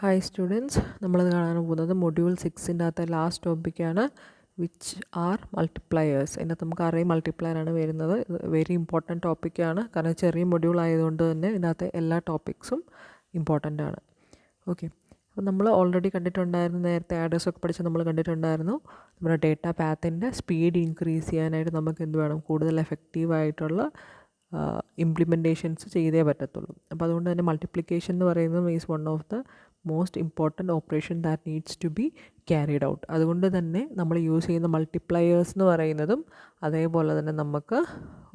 Hi students, നമ്മൾ കാണാൻ പോകുന്നത് മൊഡ്യൂൾ 6ൻ്റെ അകത്തെ ലാസ്റ്റ് ടോപ്പിക്കാണ് വിച്ച് ആർ മൾട്ടിപ്ലയേഴ്സ്. ഇതിനകത്ത് നമുക്ക് അറേ മൾട്ടിപ്ലയർ ആണ് വരുന്നത്. വെരി ഇമ്പോർട്ടൻറ്റ് ടോപ്പിക്കാണ്, കാരണം ചെറിയ മൊഡ്യൂൾ ആയതുകൊണ്ട് തന്നെ ഇതിനകത്തെ എല്ലാ ടോപ്പിക്സും ഇമ്പോർട്ടൻ്റ് ആണ്. ഓക്കെ, അപ്പോൾ നമ്മൾ ഓൾറെഡി കണ്ടിട്ടുണ്ടായിരുന്നു, നേരത്തെ ആഡ്രസ് ഒക്കെ പഠിച്ച് നമ്മൾ കണ്ടിട്ടുണ്ടായിരുന്നു. നമ്മുടെ ഡേറ്റ പാത്തിൻ്റെ സ്പീഡ് ഇൻക്രീസ് ചെയ്യാനായിട്ട് നമുക്ക് എന്ത് വേണം, കൂടുതൽ എഫക്റ്റീവായിട്ടുള്ള ഇംപ്ലിമെൻറ്റേഷൻസ് ചെയ്തേ പറ്റത്തുള്ളൂ. അപ്പോൾ അതുകൊണ്ട് തന്നെ മൾട്ടിപ്ലിക്കേഷൻ എന്ന് പറയുന്നത് is one of the most important operation that needs to be carried out. അതുകൊണ്ട് തന്നെ നമ്മൾ യൂസ് ചെയ്യുന്ന മൾട്ടിപ്ലയേഴ്സ് എന്ന് പറയുന്നതും അതേപോലെ തന്നെ നമുക്ക്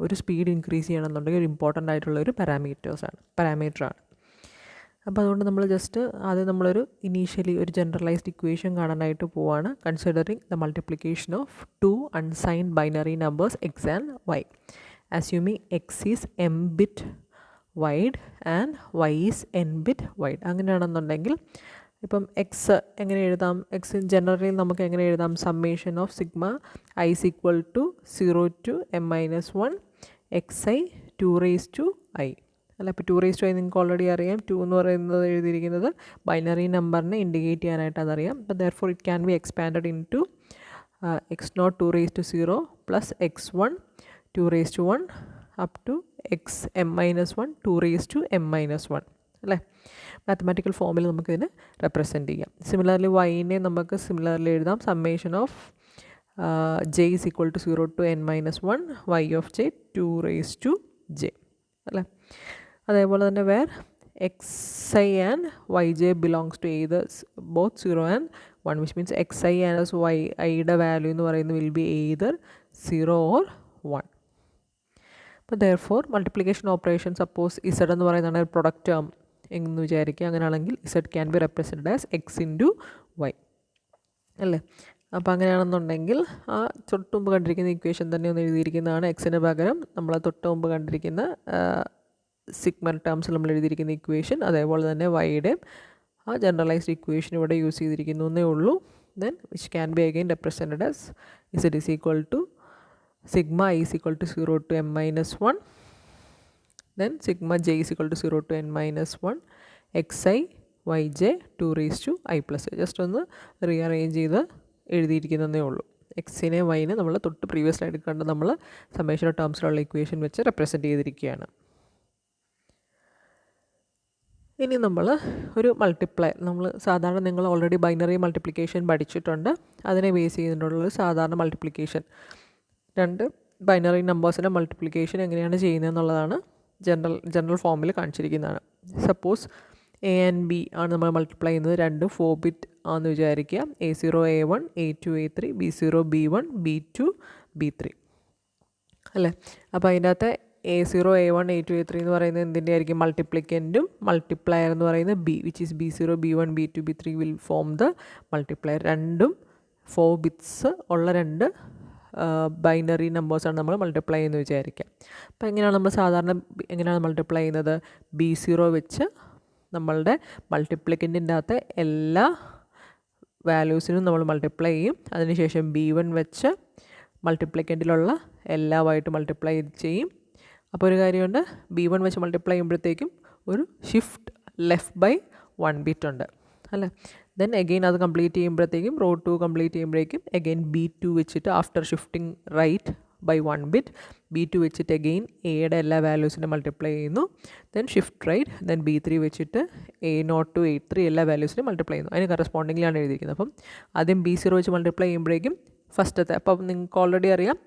ഒരു സ്പീഡ് ഇൻക്രീസ് ചെയ്യണമെന്നുണ്ടെങ്കിൽ ഒരു ഇമ്പോർട്ടൻ്റ് ആയിട്ടുള്ള ഒരു പാരാമീറ്ററാണ്. അപ്പോൾ അതുകൊണ്ട് നമ്മൾ ജസ്റ്റ് ആദ്യം നമ്മളൊരു ഇനീഷ്യലി ഒരു ജനറലൈസ്ഡ് ഇക്വേഷൻ കാണാനായിട്ട് പോവാണ്. Considering the multiplication of 2 unsigned binary numbers x and y, assuming x is m bit wide and y is n bit wide. അങ്ങനെയാണെന്നുണ്ടെങ്കിൽ ഇപ്പം എക്സ് എങ്ങനെ എഴുതാം, എക്സ് ജനറലി നമുക്ക് എങ്ങനെ എഴുതാം, summation of sigma I is equal to 0 to m minus 1 xi 2 raised to i അല്ല. ഇപ്പോൾ 2 raised to i നിങ്ങൾക്ക് ഓൾറെഡി അറിയാം. 2 എന്ന് പറയുന്നത് എഴുതിയിരിക്കുന്നത് ബൈനറി നമ്പറിനെ ഇൻഡിക്കേറ്റ് ചെയ്യാനായിട്ട് അതറിയാം. അപ്പോൾ therefore it can be expanded into x naught 2 raised to 0 plus x1 2 raised to 1 up to x m minus 1 2 raised to m minus 1 അല്ലേ. മാത്തമാറ്റിക്കൽ ഫോമിൽ നമുക്കിതിനെ റെപ്രസെൻറ്റ് ചെയ്യാം. സിമിലർലി വൈനെ നമുക്ക് സിമിലർലി എഴുതാം. Summation of j is equal to 0 to n minus 1 y of j 2 raised to j അല്ലേ. അതേപോലെ തന്നെ where xi and yj belongs to either both 0 and 1, which means xi and yiയുടെ value എന്ന് പറയുന്നത് will be either 0 or 1. അപ്പോൾ therefore multiplication operation suppose z എന്ന് പറയുന്നതാണ് ഒരു പ്രൊഡക്റ്റ് ടേം എന്ന് വിചാരിക്കുക. അങ്ങനെയാണെങ്കിൽ z can be represented as x into y അല്ലേ. അപ്പോൾ അങ്ങനെയാണെന്നുണ്ടെങ്കിൽ ആ തൊട്ട് മുമ്പ് കണ്ടിരിക്കുന്ന ഇക്വേഷൻ തന്നെ ഒന്ന് എഴുതിയിരിക്കുന്നതാണ്. എക്സിന് പകരം നമ്മൾ തൊട്ട് മുമ്പ് കണ്ടിരിക്കുന്ന സിഗ്മൽ ടേംസിൽ നമ്മൾ എഴുതിയിരിക്കുന്ന ഇക്വേഷൻ, അതേപോലെ തന്നെ വൈയുടെയും ആ ജനറലൈസ്ഡ് ഇക്വേഷൻ ഇവിടെ യൂസ് ചെയ്തിരിക്കുന്നു എന്നേ ഉള്ളൂ. Then which can be again represented as z is equal to sigma I is equal to 0 to m minus 1, then sigma j is equal to 0 to n minus 1 xi yj 2 raised to i plus. Just ഒന്ന് rearrange ചെയ്ത് എഴുതിയിരിക്കുന്നതേ ഉള്ളൂ. എക്സിനെ വൈനെ നമ്മൾ തൊട്ട് previous സ്ലൈഡിൽ കണ്ട് നമ്മൾ summation of ടേംസിലുള്ള equation വെച്ച് represent ചെയ്തിരിക്കുകയാണ്. ഇനി നമ്മൾ ഒരു മൾട്ടിപ്ലയർ, നമ്മൾ സാധാരണ നിങ്ങൾ ഓൾറെഡി ബൈനറി മൾട്ടിപ്ലിക്കേഷൻ പഠിച്ചിട്ടുണ്ട്. അതിനെ ബേസ് ചെയ്തിട്ടുള്ള സാധാരണ മൾട്ടിപ്ലിക്കേഷൻ, രണ്ട് ബൈനറി നമ്പേഴ്സിൻ്റെ മൾട്ടിപ്ലിക്കേഷൻ എങ്ങനെയാണ് ചെയ്യുന്നത് എന്നുള്ളതാണ് ജനറൽ ഫോമിൽ കാണിച്ചിരിക്കുന്നതാണ്. സപ്പോസ് എ ആൻഡ് ബി ആണ് നമ്മൾ മൾട്ടിപ്ലൈ ചെയ്യുന്നത്. രണ്ടും 4 ബിറ്റ് ആണെന്ന് വിചാരിക്കുക. A0 A1 A2 A3 B0 B1 B2 B3 അല്ലേ. അപ്പോൾ അതിൻ്റെ അകത്ത് A0 A1 A2 A3 എന്ന് പറയുന്നത് എന്തിൻ്റെ ആയിരിക്കും, മൾട്ടിപ്ലിക്കൻറ്റും. മൾട്ടിപ്ലയർ എന്ന് പറയുന്നത് B, which is B0 B1 B2 B3 will form the multiplier. രണ്ടും 4 ബിറ്റ്സ് ഉള്ള രണ്ട് ബൈനറി നമ്പേഴ്സാണ് നമ്മൾ മൾട്ടിപ്ലൈ ചെയ്യുന്നത് വിചാരിക്കാം. അപ്പോൾ എങ്ങനെയാണ് നമ്മൾ സാധാരണ എങ്ങനെയാണ് മൾട്ടിപ്ലൈ ചെയ്യുന്നത്, B0 വെച്ച് നമ്മളുടെ മൾട്ടിപ്ലിക്കൻറ്റിൻ്റെ അകത്ത് എല്ലാ വാല്യൂസിനും നമ്മൾ മൾട്ടിപ്ലൈ ചെയ്യും. അതിനുശേഷം B1 വെച്ച് മൾട്ടിപ്ലിക്കൻറ്റിലുള്ള എല്ലാമായിട്ട് മൾട്ടിപ്ലൈ ചെയ്യും. അപ്പോൾ ഒരു കാര്യമുണ്ട്, B1 വെച്ച് മൾട്ടിപ്ലൈ ചെയ്യുമ്പോഴത്തേക്കും ഒരു ഷിഫ്റ്റ് ലെഫ്റ്റ് ബൈ 1 ബിറ്റ് ഉണ്ട് അല്ലേ. ദെൻ എഗെയിൻ അത് കംപ്ലീറ്റ് ചെയ്യുമ്പോഴത്തേക്കും റോ 2 കംപ്ലീറ്റ് ചെയ്യുമ്പോഴേക്കും എഗെയിൻ B2 വെച്ചിട്ട് after shifting right by 1 bit B2 വെച്ചിട്ട് എഗെയിൻ എയുടെ എല്ലാ വാല്യൂസിനെ മൾട്ടിപ്ലൈ ചെയ്യുന്നു. Then shift right, then B3 വെച്ചിട്ട് A0 to A3 എല്ലാ വാല്യൂസിനെ മൾട്ടിപ്ലൈ ചെയ്യുന്നു. അതിന് കറസ്പോണ്ടിങ്ങിലാണ് എഴുതിയിരിക്കുന്നത്. അപ്പം ആദ്യം B0 വെച്ച് മൾട്ടിപ്ലൈ ചെയ്യുമ്പോഴേക്കും ഫസ്റ്റത്തെ, അപ്പം നിങ്ങൾക്ക് ഓൾറെഡി അറിയാം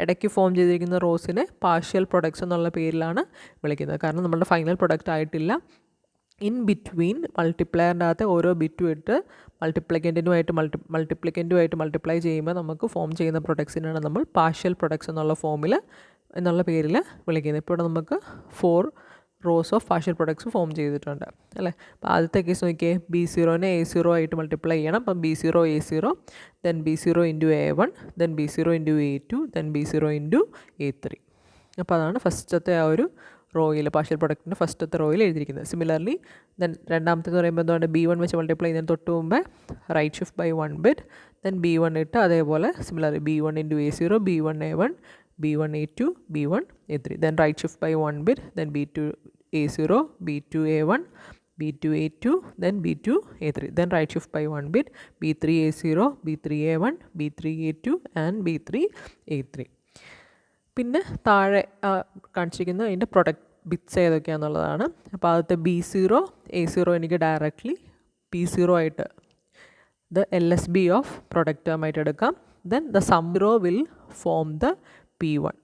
ഇടയ്ക്ക് ഫോം ചെയ്തിരിക്കുന്ന റോസിനെ പാർഷ്യൽ പ്രൊഡക്ട്സ് എന്നുള്ള പേരിലാണ് വിളിക്കുന്നത്. കാരണം നമ്മുടെ ഫൈനൽ പ്രൊഡക്റ്റ് ആയിട്ടില്ല. ഇൻ ബിറ്റ്വീൻ മൾട്ടിപ്ലയറിൻ്റെ അകത്ത് ഓരോ ബിറ്റും ഇട്ട് മൾട്ടിപ്ലിക്കൻറ്റുമായിട്ട് മൾട്ടിപ്ലൈ ചെയ്യുമ്പോൾ നമുക്ക് ഫോം ചെയ്യുന്ന പ്രൊഡക്ട്സിനാണ് നമ്മൾ പാർഷ്യൽ പ്രൊഡക്ട്സ് എന്നുള്ള പേരിൽ വിളിക്കുന്നത്. ഇപ്പോൾ ഇവിടെ നമുക്ക് 4 rose of partial products form ചെയ്തിട്ടുണ്ട് അല്ലേ. അപ്പോൾ ആദ്യത്തെ കേസ് നോക്കിയേ, B0നെ A0 ആയിട്ട് മൾട്ടിപ്ലൈ ചെയ്യണം. അപ്പം B0 A0, then B0 into A1, then B0 into A2, then B0 into A3. അപ്പോൾ അതാണ് ഫസ്റ്റത്തെ ആ ഒരു റോയിൽ, പാർഷ്യൽ പ്രൊഡക്റ്റിൻ്റെ ഫസ്റ്റത്തെ റോയിൽ എഴുതിയിരിക്കുന്നത്. സിമിലർലി ദെൻ രണ്ടാമത്തേന്ന് പറയുമ്പോൾ എന്താണ്, B1 വെച്ച് മൾട്ടിപ്ലൈ ചെയ്യുന്നതിന് തൊട്ട് മുമ്പേ right shift by 1 bit, then B1 ഇട്ട് അതേപോലെ similarly B1 into A0 B1 A1 B1 A2 B1 A3, then right shift by 1 bit, then B2 A0 B2 A1, B2A2, then B2A3. Then right shift by 1 bit, B3A0, B3A1, B3A2 and B3A3. പിന്നെ താഴെ കാണിച്ചിരിക്കുന്ന അതിൻ്റെ product bits ഏതൊക്കെയാണെന്നുള്ളതാണ്. അപ്പോൾ ആദ്യത്തെ A0 എനിക്ക് directly P0 ആയിട്ട് the LSB of product term ആയിട്ട് എടുക്കാം. Then the sum row will form the P1.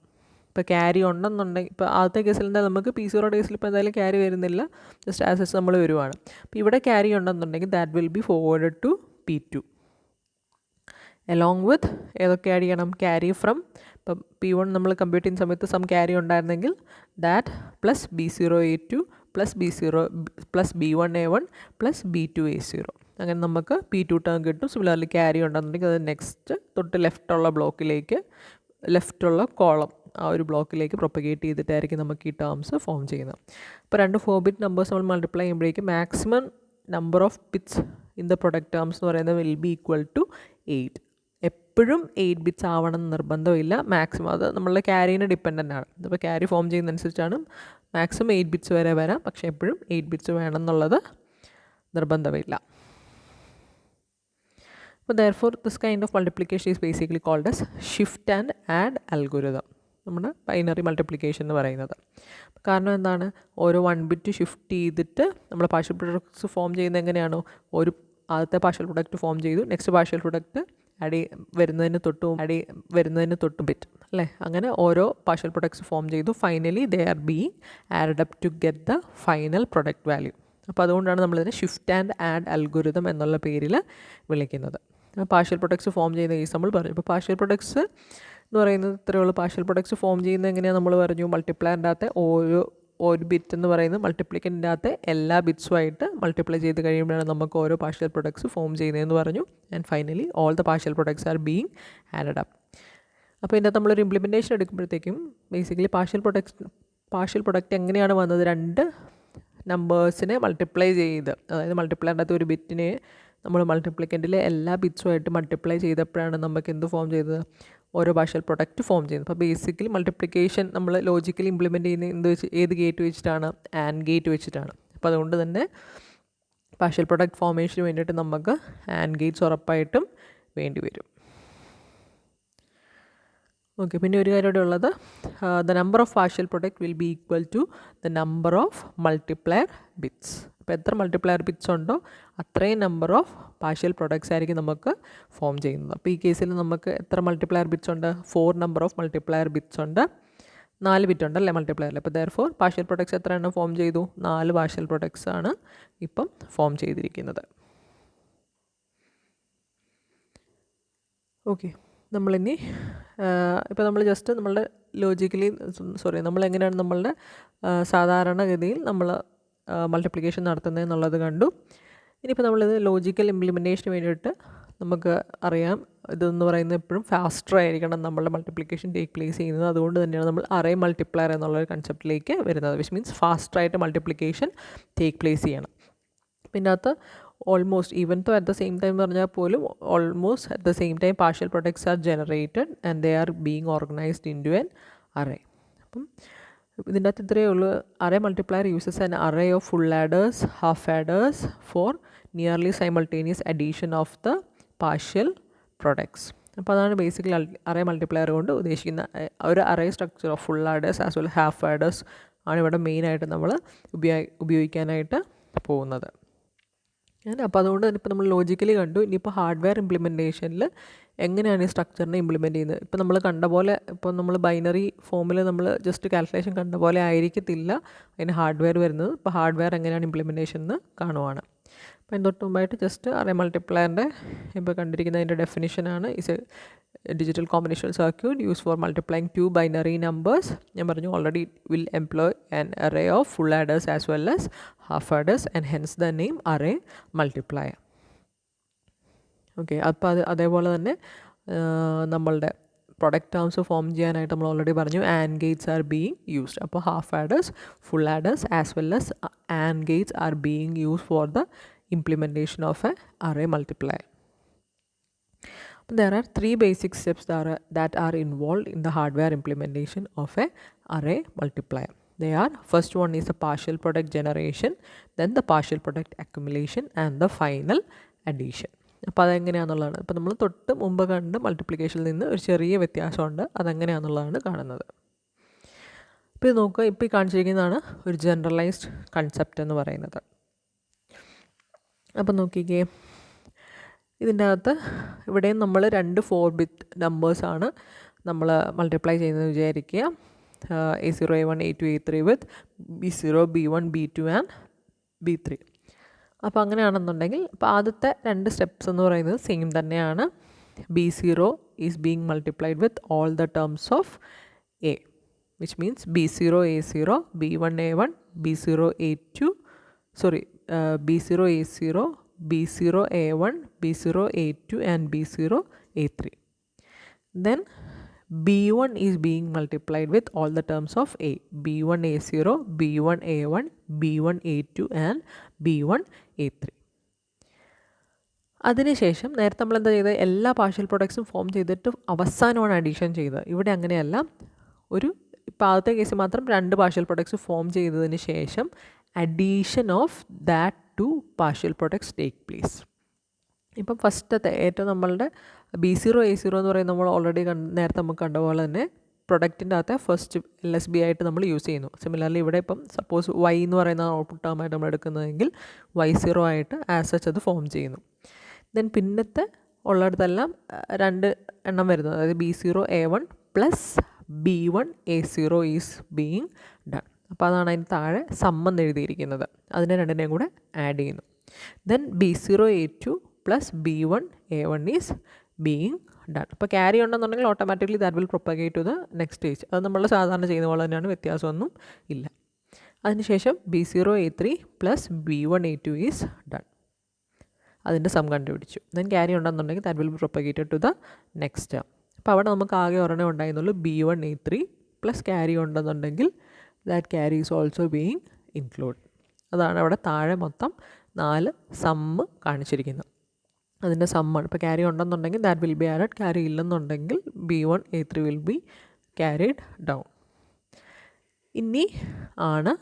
ഇപ്പോൾ ക്യാരി ഉണ്ടെന്നുണ്ടെങ്കിൽ ഇപ്പോൾ ആദ്യത്തെ കേസിൽ നമുക്ക് P0 കേസിൽ ഇപ്പോൾ എന്തായാലും ക്യാരി വരുന്നില്ല, ജസ്റ്റ് ആസ് നമ്മൾ വരുവാണ്. അപ്പോൾ ഇവിടെ ക്യാരി ഉണ്ടെന്നുണ്ടെങ്കിൽ that will be forwarded to P2 along with ഏതൊക്കെ ആഡ് ചെയ്യണം? ക്യാരി ഫ്രം ഇപ്പം P1 നമ്മൾ കമ്പ്യൂട്ട് ചെയ്യുന്ന സമയത്ത് സം ക്യാരി ഉണ്ടായിരുന്നെങ്കിൽ that plus B0A2 plus B1A1 plus B2A0, അങ്ങനെ നമുക്ക് P2 ടേം കിട്ടും. സിമിലർലി ക്യാരി ഉണ്ടെന്നുണ്ടെങ്കിൽ അത് നെക്സ്റ്റ് തൊട്ട് ലെഫ്റ്റുള്ള കോളം ആ ഒരു ബ്ലോക്കിലേക്ക് പ്രൊപ്പഗേറ്റ് ചെയ്തിട്ടായിരിക്കും നമുക്ക് ഈ ടേംസ് ഫോം ചെയ്യുന്നത്. ഇപ്പോൾ 2 4 ബിറ്റ് നമ്പേഴ്സ് നമ്മൾ മൾട്ടിപ്ലൈ ചെയ്യുമ്പോഴേക്കും maximum number of bits in the product terms എന്ന് പറയുന്നത് വിൽ ബി ഈക്വൽ ടു 8. എപ്പോഴും 8 ബിറ്റ്സ് ആവണം എന്ന് നിർബന്ധമില്ല. മാക്സിമം അത് നമ്മളുടെ ക്യാരീനെ ഡിപ്പെൻഡൻ്റ് ആണ്. ഇപ്പോൾ ക്യാരി ഫോം ചെയ്യുന്നതനുസരിച്ചാണ് മാക്സിമം 8 ബിറ്റ്സ് വരെ വരാം, പക്ഷേ എപ്പോഴും 8 ബിറ്റ്സ് വേണം എന്നുള്ളത് നിർബന്ധമില്ല. അപ്പോൾ therefore this kind of multiplication is basically called as shift and add algorithm, നമ്മുടെ ബൈനറി മൾട്ടിപ്ലിക്കേഷൻ എന്ന് പറയുന്നത്. കാരണം എന്താണ്? ഓരോ 1 ബിറ്റ് ഷിഫ്റ്റ് ചെയ്തിട്ട് നമ്മൾ പാർഷ്യൽ പ്രൊഡക്ട്സ് ഫോം ചെയ്യുന്നത് എങ്ങനെയാണോ, ആദ്യത്തെ പാർഷ്യൽ പ്രൊഡക്റ്റ് ഫോം ചെയ്തു, നെക്സ്റ്റ് പാർഷ്യൽ പ്രൊഡക്റ്റ് വരുന്നതിന് തൊട്ടും ബിറ്റ് അല്ലേ, അങ്ങനെ ഓരോ പാർഷ്യൽ പ്രൊഡക്ട്സ് ഫോം ചെയ്തു. Finally they are being added up to get the final product value. അപ്പോൾ അതുകൊണ്ടാണ് നമ്മളിതിനെ ഷിഫ്റ്റ് ആൻഡ് ആഡ് അൽഗോരിതം എന്നുള്ള പേരിൽ വിളിക്കുന്നത്. പാർഷ്യൽ പ്രൊഡക്ട്സ് ഫോം ചെയ്യുന്ന കേസ് നമ്മൾ പറഞ്ഞു. ഇപ്പോൾ പാർഷ്യൽ പ്രൊഡക്ട്സ് എന്ന് പറയുന്നത് ഇത്രയുള്ള പാർഷ്യൽ പ്രൊഡക്ട്സ് ഫോം ചെയ്യുന്നത് എങ്ങനെയാണ് നമ്മൾ പറഞ്ഞു. മൾട്ടിപ്ലയറിൻ്റെ അകത്തെ ഒരു ബിറ്റ് എന്ന് പറയുന്നത് മൾട്ടിപ്ലിക്കൻ്റെ അകത്തെ എല്ലാ ബിറ്റ്സുമായിട്ട് മൾട്ടിപ്ലൈ ചെയ്ത് കഴിയുമ്പോഴാണ് നമുക്ക് ഓരോ പാർഷ്യൽ പ്രൊഡക്ട്സ് ഫോം ചെയ്യുന്നതെന്ന് പറഞ്ഞു. And finally all the partial products R being added up. അപ്പോൾ ഇതിനകത്ത് നമ്മളൊരു ഇംപ്ലിമെൻറ്റേഷൻ എടുക്കുമ്പോഴത്തേക്കും ബേസിക്കലി പാർഷ്യൽ പ്രൊഡക്റ്റ് എങ്ങനെയാണ് വന്നത്? 2 നമ്പേഴ്സിനെ മൾട്ടിപ്ലൈ ചെയ്ത്, അതായത് മൾട്ടിപ്ലയറിൻ്റെ അകത്ത് ഒരു ബിറ്റിനെ നമ്മൾ മൾട്ടിപ്ലിക്കൻറ്റിലെ എല്ലാ ബിറ്റ്സുമായിട്ട് മൾട്ടിപ്ലൈ ചെയ്തപ്പോഴാണ് നമുക്ക് എന്ത് ഫോം ചെയ്തത്? ഓരോ പാർഷ്യൽ പ്രൊഡക്റ്റ് ഫോം ചെയ്യുന്നത്. അപ്പോൾ ബേസിക്കലി മൾട്ടിപ്ലിക്കേഷൻ നമ്മൾ ലോജിക്കലി ഇംപ്ലിമെൻറ്റ് ചെയ്യുന്നത് ഏത് ഗേറ്റ് വെച്ചിട്ടാണ്? ആൻഡ് ഗേറ്റ് വെച്ചിട്ടാണ്. അപ്പോൾ അതുകൊണ്ട് തന്നെ പാർഷ്യൽ പ്രൊഡക്റ്റ് ഫോർമേഷന് വേണ്ടിയിട്ട് നമുക്ക് ആൻഡ് ഗേറ്റ്സ് ഉറപ്പായിട്ടും വേണ്ടി വരും. ഓക്കെ, പിന്നെ ഒരു കാര്യം ഇവിടെ ഉള്ളത്, the number of partial product will be equal to the number of multiplier bits. അപ്പോൾ എത്ര മൾട്ടിപ്ലയർ ബിറ്റ്സ് ഉണ്ടോ അത്രയും നമ്പർ ഓഫ് പാർഷ്യൽ പ്രൊഡക്ട്സ് ആയിരിക്കും നമുക്ക് ഫോം ചെയ്യുന്നത്. അപ്പോൾ ഈ കേസിൽ നമുക്ക് എത്ര മൾട്ടിപ്ലയർ ബിറ്റ്സ് ഉണ്ട്? 4 നമ്പർ ഓഫ് മൾട്ടിപ്ലയർ ബിറ്റ്സ് ഉണ്ട്. 4 ബിറ്റ് ഉണ്ടല്ലേ മൾട്ടിപ്ലയറിൽ. അപ്പോൾ therefore പാർഷ്യൽ പ്രൊഡക്ട്സ് എത്ര എണ്ണം ഫോം ചെയ്തു? 4 പാർഷ്യൽ പ്രൊഡക്ട്സ് ആണ് ഇപ്പം ഫോം ചെയ്തിരിക്കുന്നത്. ഓക്കെ, നമ്മളിനി ഇപ്പോൾ നമ്മൾ ജസ്റ്റ് നമ്മളുടെ നമ്മളെങ്ങനെയാണ് നമ്മളുടെ സാധാരണഗതിയിൽ നമ്മൾ മൾട്ടിപ്ലിക്കേഷൻ നടത്തുന്നതെന്നുള്ളത് കണ്ടു. ഇനിയിപ്പോൾ നമ്മളിത് ലോജിക്കൽ ഇംപ്ലിമെൻറ്റേഷന് വേണ്ടിയിട്ട് നമുക്ക് അറിയാം, ഇതെന്ന് പറയുന്നത് എപ്പോഴും ഫാസ്റ്റർ ആയിരിക്കണം നമ്മളുടെ മൾട്ടിപ്ലിക്കേഷൻ ടേക്ക് പ്ലേസ് ചെയ്യുന്നത്. അതുകൊണ്ട് തന്നെയാണ് നമ്മൾ അറേ മൾട്ടിപ്ലയർ എന്നുള്ളൊരു കൺസെപ്റ്റിലേക്ക് വരുന്നത്, വിച്ച് മീൻസ് ഫാസ്റ്ററായിട്ട് മൾട്ടിപ്ലിക്കേഷൻ ടേക്ക് പ്ലേസ് ചെയ്യണം. പിന്നെ അത് almost even though at the same time എന്ന് പറഞ്ഞാൽ പോലും almost at the same time partial products are generated and they are being organised into an array. അപ്പം ഇതിൻ്റെ അകത്ത് ഇത്രയേ ഉള്ളൂ. Array multiplier uses an array of full adders, half adders for nearly simultaneous addition of the partial products. അപ്പോൾ അതാണ് basically array multiplier കൊണ്ട് ഉദ്ദേശിക്കുന്ന ഒരു array structure of full adders as well half ആഡേഴ്സ് ആണ് ഇവിടെ മെയിനായിട്ട് നമ്മൾ ഉപയോഗിക്കാനായിട്ട് പോകുന്നത്. അപ്പോൾ അതുകൊണ്ട് തന്നെ ഇപ്പോൾ നമ്മൾ ലോജിക്കലി കണ്ടു. ഇനിയിപ്പോൾ ഹാർഡ്വെയർ ഇംപ്ലിമെൻറ്റേഷനിൽ എങ്ങനെയാണ് ഈ സ്ട്രക്ചറിനെ ഇംപ്ലിമെൻറ്റ് ചെയ്യുന്നത്? ഇപ്പോൾ നമ്മൾ കണ്ട പോലെ, ഇപ്പോൾ നമ്മൾ ബൈനറി ഫോമിൽ നമ്മൾ ജസ്റ്റ് കാൽക്കുലേഷൻ കണ്ട പോലെ ആയിരിക്കത്തില്ല അതിന് ഹാർഡ്വെയർ വരുന്നത്. ഇപ്പോൾ ഹാർഡ്വെയർ എങ്ങനെയാണ് ഇംപ്ലിമെൻറ്റേഷൻ എന്ന് കാണുവാണ്. അപ്പോൾ അതിന് തൊട്ട് മുമ്പായിട്ട് ജസ്റ്റ് അറേ മൾട്ടിപ്ലയറിൻ്റെ ഇപ്പോൾ കണ്ടിരിക്കുന്നതിൻ്റെ ഡെഫിനിഷനാണ്. Is a digital combinational circuit use for multiplying 2 binary numbers. ഞാൻ പറഞ്ഞു already will employ an array of full adders as well as half adders and hence the name array multiplier. Okay, അപ്പോൾ അതേപോലെ തന്നെ നമ്മളുടെ പ്രൊഡക്റ്റ് ടേംസ് ഫോം ചെയ്യാനായിട്ട് നമ്മൾ already പറഞ്ഞു and gates are being used. അപ്പോൾ half adders, full adders as well as and gates are being used for the implementation of an array multiplier. There are 3 basic steps that are involved in the hardware implementation of an array multiplier. They are, first one is the partial product generation, then the partial product accumulation and the final addition. അപ്പോൾ അതെങ്ങനെയാണെന്നുള്ളതാണ്. ഇപ്പോൾ നമ്മൾ തൊട്ട് മുമ്പ് കണ്ട് മൾട്ടിപ്ലിക്കേഷനിൽ നിന്ന് ഒരു ചെറിയ വ്യത്യാസമുണ്ട്, അതെങ്ങനെയാണെന്നുള്ളതാണ് കാണുന്നത്. ഇപ്പോൾ ഇത് നോക്കുക, ഇപ്പോൾ ഈ കാണിച്ചിരിക്കുന്നതാണ് ഒരു ജനറലൈസ്ഡ് കൺസെപ്റ്റ് എന്ന് പറയുന്നത്. അപ്പം നോക്കിക്കേ, ഇതിൻ്റെ അകത്ത് ഇവിടെയും നമ്മൾ 2 4-bit നമ്പേഴ്സാണ് നമ്മൾ മൾട്ടിപ്ലൈ ചെയ്യുന്നത് വിചാരിക്കുക. A0, A1, A2, A3 with B0, B1, B2 and B3. അപ്പോൾ അങ്ങനെയാണെന്നുണ്ടെങ്കിൽ ഇപ്പോൾ ആദ്യത്തെ 2 സ്റ്റെപ്സ് എന്ന് പറയുന്നത് സെയിം തന്നെയാണ്. B0 is being multiplied with all the terms of A, which means B0 A0, B1 A1, B0 A2, B0 A0, B0 A1, B0 A2 and B0 A3. Then B1 is being multiplied with all the terms of A, B1 A0, B1 A1, B1 A2 and B1 A3. അതിനുശേഷം നേരത്തെ നമ്മൾ എന്താ ചെയ്തത്, എല്ലാ partial പ്രൊഡക്ട്സും form ചെയ്തിട്ട് അവസാനമാണ് addition ചെയ്തത്. ഇവിടെ അങ്ങനെയല്ല, ഇപ്പോൾ ആദ്യത്തെ കേസ് മാത്രം 2 പാർഷ്യൽ പ്രൊഡക്ട്സ് ഫോം ചെയ്തതിന് ശേഷം addition of that 2 partial products take place. ഇപ്പം ഫസ്റ്റത്തെ ഏറ്റവും നമ്മളുടെ B0 A0 എന്ന് പറയുന്നത് നമ്മൾ ഓൾറെഡി നേരത്തെ നമുക്ക് കണ്ട പോലെ തന്നെ പ്രൊഡക്റ്റിൻ്റെ അകത്തെ ഫസ്റ്റ് LSB ആയിട്ട് നമ്മൾ യൂസ് ചെയ്യുന്നു. സിമിലർലി ഇവിടെ ഇപ്പം സപ്പോസ് Y എന്ന് പറയുന്ന ഔട്ട്പുട്ട് ടേമായിട്ട് നമ്മൾ എടുക്കുന്നതെങ്കിൽ Y0 ആയിട്ട് ആസ് സച്ച് അത് ഫോം ചെയ്യുന്നു. ദെൻ പിന്നത്തെ ഉള്ളിടത്തെല്ലാം 2 എണ്ണം വരുന്നത്, അതായത് B0 A1 plus B1 A0 is being done. അപ്പോൾ അതാണ് അതിന് താഴെ സമ്മെന്ന് എഴുതിയിരിക്കുന്നത്. അതിനെ രണ്ടിനെയും കൂടെ ആഡ് ചെയ്യുന്നു. Then B0 A2 plus B1 A1 is being done. അപ്പോൾ ക്യാരി ഉണ്ടെന്നുണ്ടെങ്കിൽ automatically that will propagate to the next stage. അത് നമ്മൾ സാധാരണ ചെയ്യുന്ന പോലെ തന്നെയാണ്, വ്യത്യാസമൊന്നും ഇല്ല. അതിനുശേഷം B0 A3 plus B1 A2 is done. അതിൻ്റെ സം കണ്ടുപിടിച്ചു. ദെൻ ക്യാരി ഉണ്ടെന്നുണ്ടെങ്കിൽ that will be propagated to the next term. അപ്പോൾ അവിടെ നമുക്ക് ആകെ ഒരെണ്ണം ഉണ്ടായിരുന്നുള്ളൂ, B1 A3 പ്ലസ് ക്യാരി ഉണ്ടെന്നുണ്ടെങ്കിൽ that carry is also being include. അതാണ് അവിടെ താഴെ മൊത്തം 4 സമ്മ് കാണിച്ചിരിക്കുന്നത്. അതിൻ്റെ സമ്മാണ്. ഇപ്പോൾ ക്യാരി ഉണ്ടെന്നുണ്ടെങ്കിൽ that will be added, carry ഇല്ലെന്നുണ്ടെങ്കിൽ B1 A3 will be carried down. ഇനി ആണ്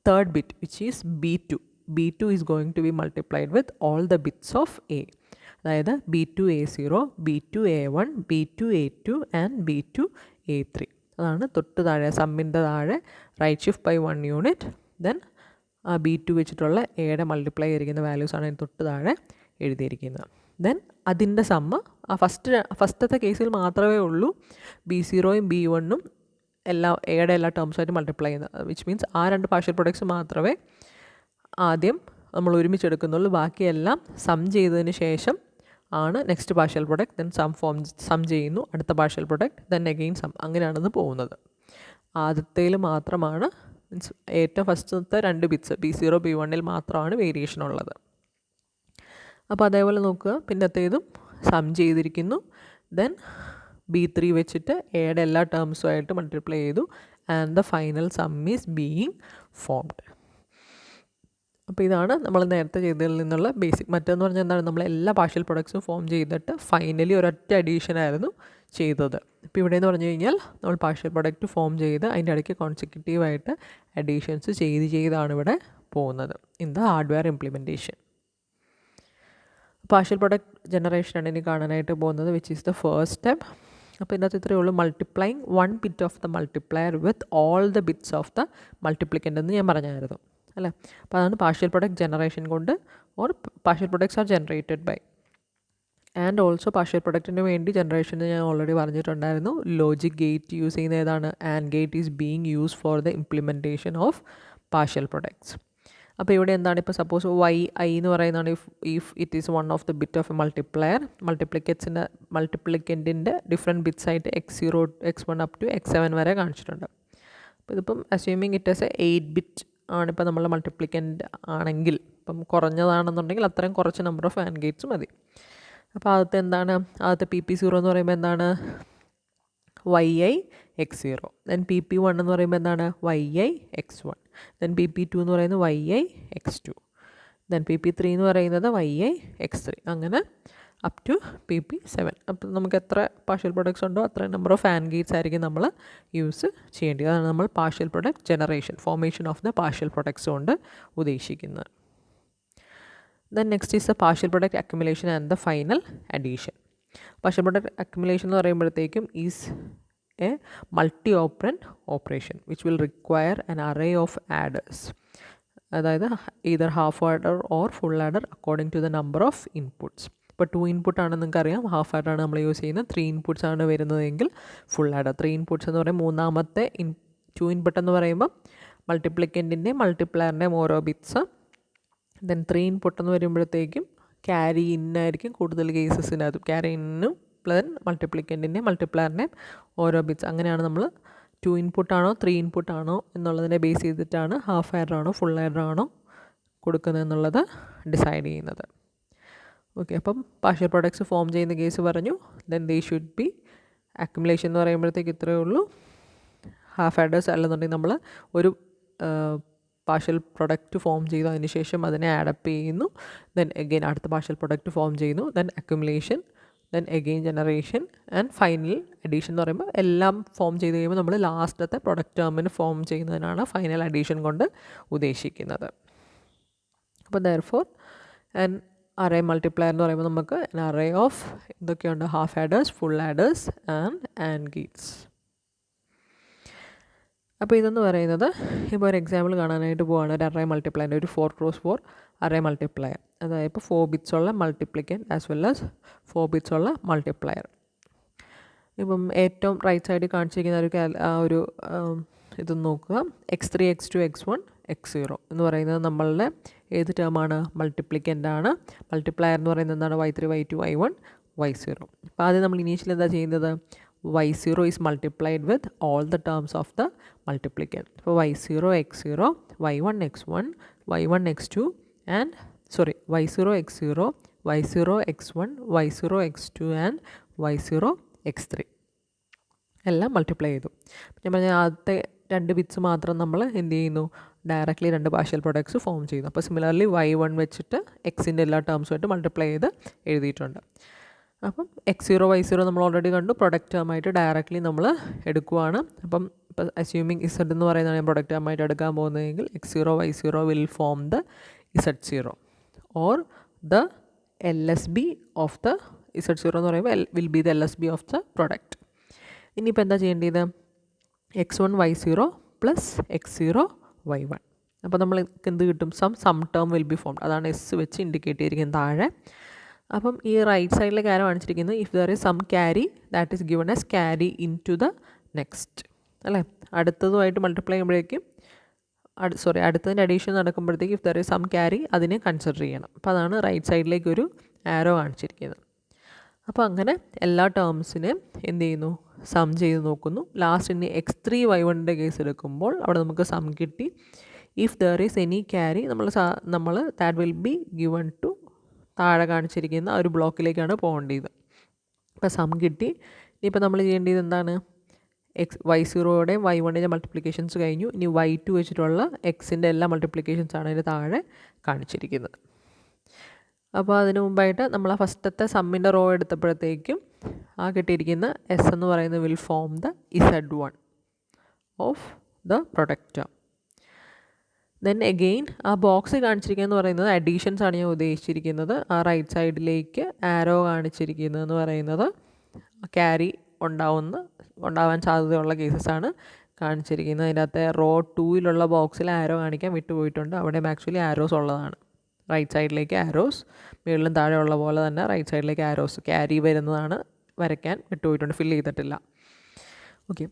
third bit, which is B2. B2 is going to be multiplied with all the bits of A, അതായത് B2 A0, B2 A1, B2 A2 and B2 A3. അതാണ് തൊട്ട് താഴെ സമ്മിൻ്റെ താഴെ right shift by 1 unit. Then B2 വെച്ചിട്ടുള്ള എയുടെ multiply ചെയ്തിരിക്കുന്ന വാല്യൂസാണ് അതിന് തൊട്ട് താഴെ എഴുതിയിരിക്കുന്നത്. ദെൻ അതിൻ്റെ സമ്മ് ഫസ്റ്റത്തെ കേസിൽ മാത്രമേ ഉള്ളൂ B0യും B1ഉം എയുടെ എല്ലാ ടേംസുമായിട്ട് മൾട്ടിപ്ലൈ ചെയ്യുന്നത്, വിച്ച് മീൻസ് ആ 2 പാർഷ്യൽ പ്രൊഡക്ട്സ് മാത്രമേ ആദ്യം നമ്മൾ ഒരുമിച്ചെടുക്കുന്നുള്ളൂ. ബാക്കിയെല്ലാം സം ചെയ്തതിന് ശേഷം ആണ് next partial product, then sum ചെയ്യുന്നു, അടുത്ത partial product, then again sum, അങ്ങനെയാണത് പോകുന്നത്. ആദ്യത്തേൽ മാത്രമാണ്, മീൻസ് ഏറ്റവും ഫസ്റ്റത്തെ 2 ബിറ്റ്സ് B0 B1ൽ മാത്രമാണ് വേരിയേഷൻ ഉള്ളത്. അപ്പോൾ അതേപോലെ നോക്കുക, പിന്നത്തേതും സം ചെയ്തിരിക്കുന്നു. ദെൻ B3 വെച്ചിട്ട് എയുടെ എല്ലാ ടേംസുമായിട്ട് മൾട്ടിപ്ലൈ ചെയ്തു and the final some is being formed. അപ്പോൾ ഇതാണ് നമ്മൾ നേരത്തെ ചെയ്തതിൽ നിന്നുള്ള ബേസിക്. മറ്റെന്ന് പറഞ്ഞാൽ എന്താണ്, നമ്മൾ എല്ലാ പാർഷ്യൽ പ്രൊഡക്ട്സും ഫോം ചെയ്തിട്ട് ഫൈനലി ഒരൊറ്റ അഡീഷനായിരുന്നു ചെയ്തത്. ഇപ്പോൾ ഇവിടെ എന്ന് പറഞ്ഞു കഴിഞ്ഞാൽ നമ്മൾ പാർഷ്യൽ പ്രൊഡക്റ്റ് ഫോം ചെയ്ത് അതിൻ്റെ ഇടയ്ക്ക് കോൺസിക്യൂട്ടീവായിട്ട് അഡീഷൻസ് ചെയ്താണ് ഇവിടെ പോകുന്നത് in the hardware implementation. Partial product ജനറേഷനാണ് ഇനി കാണാനായിട്ട് പോകുന്നത്, which is the first step. അപ്പോൾ ഇതിനകത്ത് ഇത്രയേ ഉള്ളൂ, multiplying 1 bit of the multiplier with all the bits of the multiplicand എന്ന് ഞാൻ പറഞ്ഞായിരുന്നു അല്ലേ. അപ്പോൾ അതാണ് പാർഷ്യൽ പ്രൊഡക്റ്റ് ജനറേഷൻ കൊണ്ട്, or partial products are generated by. And also partial പ്രൊഡക്റ്റിന് വേണ്ടി ജനറേഷന് ഞാൻ ഓൾറെഡി പറഞ്ഞിട്ടുണ്ടായിരുന്നു, ലോജിക് ഗേറ്റ് യൂസ് ചെയ്യുന്ന ഏതാണ്, and gate is being use for the implementation of partial products. അപ്പോൾ ഇവിടെ എന്താണ്, ഇപ്പോൾ സപ്പോസ് YI എന്ന് പറയുന്നതാണ് if it is one of the bit of a multiplier, മൾട്ടിപ്ലിക്കൻറ്റിൻ്റെ ഡിഫറെൻറ്റ് ബിറ്റ്സ് ആയിട്ട് X0, X1 up to X7 വരെ കാണിച്ചിട്ടുണ്ട്. അപ്പോൾ ഇതിപ്പം assuming it as a 8 bit ആണിപ്പോൾ നമ്മൾ മൾട്ടിപ്ലിക്കൻ്റ് ആണെങ്കിൽ, ഇപ്പം കുറഞ്ഞതാണെന്നുണ്ടെങ്കിൽ അത്രയും കുറച്ച് നമ്പർ ഓഫ് ആൻഡ് ഗേറ്റ്സ് മതി. അപ്പോൾ ആദ്യത്തെ എന്താണ്, ആദ്യത്തെ PP0 എന്ന് പറയുമ്പോൾ എന്താണ് YI X0, ദെൻ PP1 എന്ന് പറയുമ്പോൾ എന്താണ് YI X1, ദെൻ PP2 എന്ന് പറയുന്നത് YI X2, ദെൻ PP3 എന്ന് പറയുന്നത് YI X3. അങ്ങനെ അപ് ടു PP7. അപ്പോൾ നമുക്ക് എത്ര പാർഷ്യൽ പ്രൊഡക്ട്സ് ഉണ്ടോ അത്രയും നമ്പർ ഓഫ് ആൻഡ് ഗേറ്റ്സ് ആയിരിക്കും നമ്മൾ യൂസ് ചെയ്യേണ്ടത്. അതാണ് നമ്മൾ partial product generation, formation of the partial products കൊണ്ട് ഉദ്ദേശിക്കുന്നത്. Then next is the partial product accumulation and the final addition. Partial product accumulation എന്ന് പറയുമ്പോഴത്തേക്കും is a multi-operand operation which will require an array of adders. അതായത് either half adder or full adder according to the number of inputs. ഇപ്പോൾ 2 input ആണെന്ന് നിങ്ങൾക്കറിയാം, half adder ആണ് നമ്മൾ use ചെയ്യുന്നത്. 3 inputs ആണ് വരുന്നതെങ്കിൽ ഫുൾ ആഡർ. 3 ഇൻപുട്ട്സ് എന്ന് പറയുമ്പോൾ മൂന്നാമത്തെ 2 ഇൻപുട്ട് എന്ന് പറയുമ്പോൾ മൾട്ടിപ്ലിക്കൻറ്റിൻ്റെയും മൾട്ടിപ്ലയറിൻ്റെയും ഓരോ ബിറ്റ്സ്. ദെൻ 3 ഇൻപുട്ട് എന്ന് വരുമ്പോഴത്തേക്കും ക്യാരി ഇന്നായിരിക്കും കൂടുതൽ കേസസിനകത്ത്. ക്യാരി ഇന്നും പ്ലസ് മൾട്ടിപ്ലിക്കൻറ്റിൻ്റെയും മൾട്ടിപ്ലയറിൻ്റെയും ഓരോ ബിറ്റ്സ്. അങ്ങനെയാണ് നമ്മൾ 2 ഇൻപുട്ടാണോ 3 ഇൻപുട്ടാണോ എന്നുള്ളതിനെ ബേസ് ചെയ്തിട്ടാണ് ഹാഫ് ആഡർ ആണോ ഫുൾ ആഡർ ആണോ കൊടുക്കുന്നത് എന്നുള്ളത് ഡിസൈഡ് ചെയ്യുന്നത്. ഓക്കെ, അപ്പം പാർഷ്യൽ പ്രൊഡക്ട്സ് ഫോം ചെയ്യുന്ന കേസ് പറഞ്ഞു. Then they should be accumulation എന്ന് പറയുമ്പോഴത്തേക്ക് ഇത്രയേ ഉള്ളൂ. ഹാഫ് ആഡേഴ്സ് അല്ലെന്നുണ്ടെങ്കിൽ നമ്മൾ ഒരു പാർഷ്യൽ പ്രൊഡക്റ്റ് ഫോം ചെയ്തു, അതിന് ശേഷം അതിനെ ആഡപ്പ് ചെയ്യുന്നു. ദെൻ അഗെയിൻ അടുത്ത പാർഷ്യൽ പ്രൊഡക്റ്റ് ഫോം ചെയ്യുന്നു. Then accumulation, then again generation and final addition എന്ന് പറയുമ്പോൾ എല്ലാം ഫോം ചെയ്ത് കഴിയുമ്പോൾ നമ്മൾ ലാസ്റ്റത്തെ പ്രൊഡക്റ്റ് ടേമിന് ഫോം ചെയ്യുന്നതിനാണ് ഫൈനൽ അഡീഷൻ കൊണ്ട് ഉദ്ദേശിക്കുന്നത്. അപ്പോൾ ദെയർഫോർ ആൻഡ് അറേ മൾട്ടിപ്ലയർ എന്ന് പറയുമ്പോൾ നമുക്ക് അറേ ഓഫ് എന്തൊക്കെയുണ്ട്, half adders, full ആഡേഴ്സ് and Gates. അപ്പോൾ ഇതെന്ന് പറയുന്നത് ഇപ്പോൾ ഒരു എക്സാമ്പിൾ കാണാനായിട്ട് പോവുകയാണ്. ഒരു അറേ മൾട്ടിപ്ലയറിൻ്റെ ഒരു 4x4 അറേ മൾട്ടിപ്ലയർ. അതായത് ഇപ്പോൾ 4 ബിറ്റ്സ് ഉള്ള മൾട്ടിപ്ലിക്കൻ ആസ് വെൽ ആസ് 4 ബിറ്റ്സ് ഉള്ള മൾട്ടിപ്ലയർ. ഇപ്പം ഏറ്റവും റൈറ്റ് സൈഡിൽ കാണിച്ചിരിക്കുന്ന ഒരു ഇത് നോക്കുക. x3 x2 x1 x0 എന്ന് പറയുന്നത് നമ്മളുടെ ഏത് ടേമാണ്, മൾട്ടിപ്ലിക്കൻ്റ് ആണ്. മൾട്ടിപ്ലയർ എന്ന് പറയുന്നത് എന്താണ്, y3 y2 y1 y0. അപ്പോൾ ആദ്യം നമ്മൾ ഇനീഷ്യൽ എന്താ ചെയ്യുന്നത്, y0 is multiplied with all the terms of the multiplicand. അപ്പോൾ y0 x0 y1 x1 y1 x2 and y0 x0 y0 x1 y0 x2 and y0 x3 എല്ലാം multiply ചെയ്തു. ഞാൻ പറഞ്ഞ ആദ്യത്തെ 2 ബിറ്റ്സ് മാത്രം നമ്മൾ എന്ത് ചെയ്യുന്നു, ഡയറക്റ്റ്ലി 2 പാർഷ്യൽ പ്രൊഡക്ട്സ് ഫോം ചെയ്യുന്നു. അപ്പോൾ സിമിലർലി y1 വെച്ചിട്ട് എക്സിൻ്റെ എല്ലാ ടേംസുമായിട്ട് മൾട്ടിപ്ലൈ ചെയ്ത് എഴുതിയിട്ടുണ്ട്. അപ്പം x0 y0 നമ്മൾ ഓൾറെഡി കണ്ടു, പ്രൊഡക്റ്റ് ടേമായിട്ട് ഡയറക്റ്റ്ലി നമ്മൾ എടുക്കുവാണ്. അപ്പം ഇപ്പോൾ അസ്യൂമിങ് z എന്ന് പറയുന്നതാണ് ഞാൻ പ്രൊഡക്റ്റ് ടേമായിട്ട് എടുക്കാൻ പോകുന്നതെങ്കിൽ x0 y0 will form the z0 or the LSB of the z0 എന്ന് പറയുമ്പോൾ will be the LSB of the product. ഇനിയിപ്പോൾ എന്താ ചെയ്യേണ്ടത്, x1 y0 plus x0 y1. അപ്പോൾ നമ്മൾ എന്ത് കിട്ടും, sum term will be formed. അതാണ് എസ് വെച്ച് ഇൻഡിക്കേറ്റ് ചെയ്തിരിക്കുന്നത് താഴെ. അപ്പം ഈ റൈറ്റ് സൈഡിലെ കാര്യം കാണിച്ചിരിക്കുന്നത് if there is some carry that is given as carry in to the next, അല്ലേ. അടുത്തതുമായിട്ട് മൾട്ടിപ്ലൈ ചെയ്യുമ്പോഴേക്കും അടുത്തതിൻ്റെ അഡീഷൻ നടക്കുമ്പോഴത്തേക്ക് if there is some carry അതിനെ കൺസിഡർ ചെയ്യണം. അപ്പോൾ അതാണ് റൈറ്റ് സൈഡിലേക്ക് ഒരു ആരോ കാണിച്ചിരിക്കുന്നത്. അപ്പോൾ അങ്ങനെ എല്ലാ ടേംസിനെയും എന്ത് ചെയ്യുന്നു, സം ചെയ്ത് നോക്കുന്നു. ലാസ്റ്റ് ഇനി x3 y1ൻ്റെ കേസ് എടുക്കുമ്പോൾ അവിടെ നമുക്ക് സം കിട്ടി. If there is any carry നമ്മൾ that will be given to താഴെ കാണിച്ചിരിക്കുന്ന ഒരു ബ്ലോക്കിലേക്കാണ് പോകേണ്ടത്. അപ്പോൾ സം കിട്ടി. ഇനിയിപ്പോൾ നമ്മൾ ചെയ്യേണ്ടത് എന്താണ്, y0യുടെയും y1ൻ്റെയും മൾട്ടിപ്ലിക്കേഷൻസ് കഴിഞ്ഞു. ഇനി y2 വെച്ചിട്ടുള്ള എക്സിൻ്റെ എല്ലാ മൾട്ടിപ്ലിക്കേഷൻസാണ് അതിന് താഴെ കാണിച്ചിരിക്കുന്നത്. അപ്പോൾ അതിന് മുമ്പായിട്ട് നമ്മൾ ആ ഫസ്റ്റത്തെ സമ്മിൻ്റെ റോ എടുത്തപ്പോഴത്തേക്കും ആ കിട്ടിയിരിക്കുന്ന എസ് എന്ന് പറയുന്നത് will form the z1 of the product term. Then again ആ ബോക്സ് കാണിച്ചിരിക്കുകയെന്ന് പറയുന്നത് അഡീഷൻസ് ആണ് ഞാൻ ഉദ്ദേശിച്ചിരിക്കുന്നത്. ആ റൈറ്റ് സൈഡിലേക്ക് ആരോ കാണിച്ചിരിക്കുന്നതെന്ന് പറയുന്നത് ക്യാരി ഉണ്ടാവാൻ സാധ്യതയുള്ള കേസസാണ് കാണിച്ചിരിക്കുന്നത്. അതിൻ്റെ അകത്തെ റോ 2യിലുള്ള ബോക്സിൽ ആരോ കാണിക്കാൻ വിട്ടുപോയിട്ടുണ്ട്. അവിടെ ആക്ച്വലി ആരോസ് ഉള്ളതാണ്. റൈറ്റ് സൈഡിലേക്ക് ആരോസ്, മുകളിലും താഴെ ഉള്ള പോലെ തന്നെ റൈറ്റ് സൈഡിലേക്ക് ആരോസ് ക്യാരി വരുന്നതാണ്, വരയ്ക്കാൻ വിട്ടുപോയിട്ടുണ്ട്, ഫില്ല് ചെയ്തിട്ടില്ല. ഓക്കെ,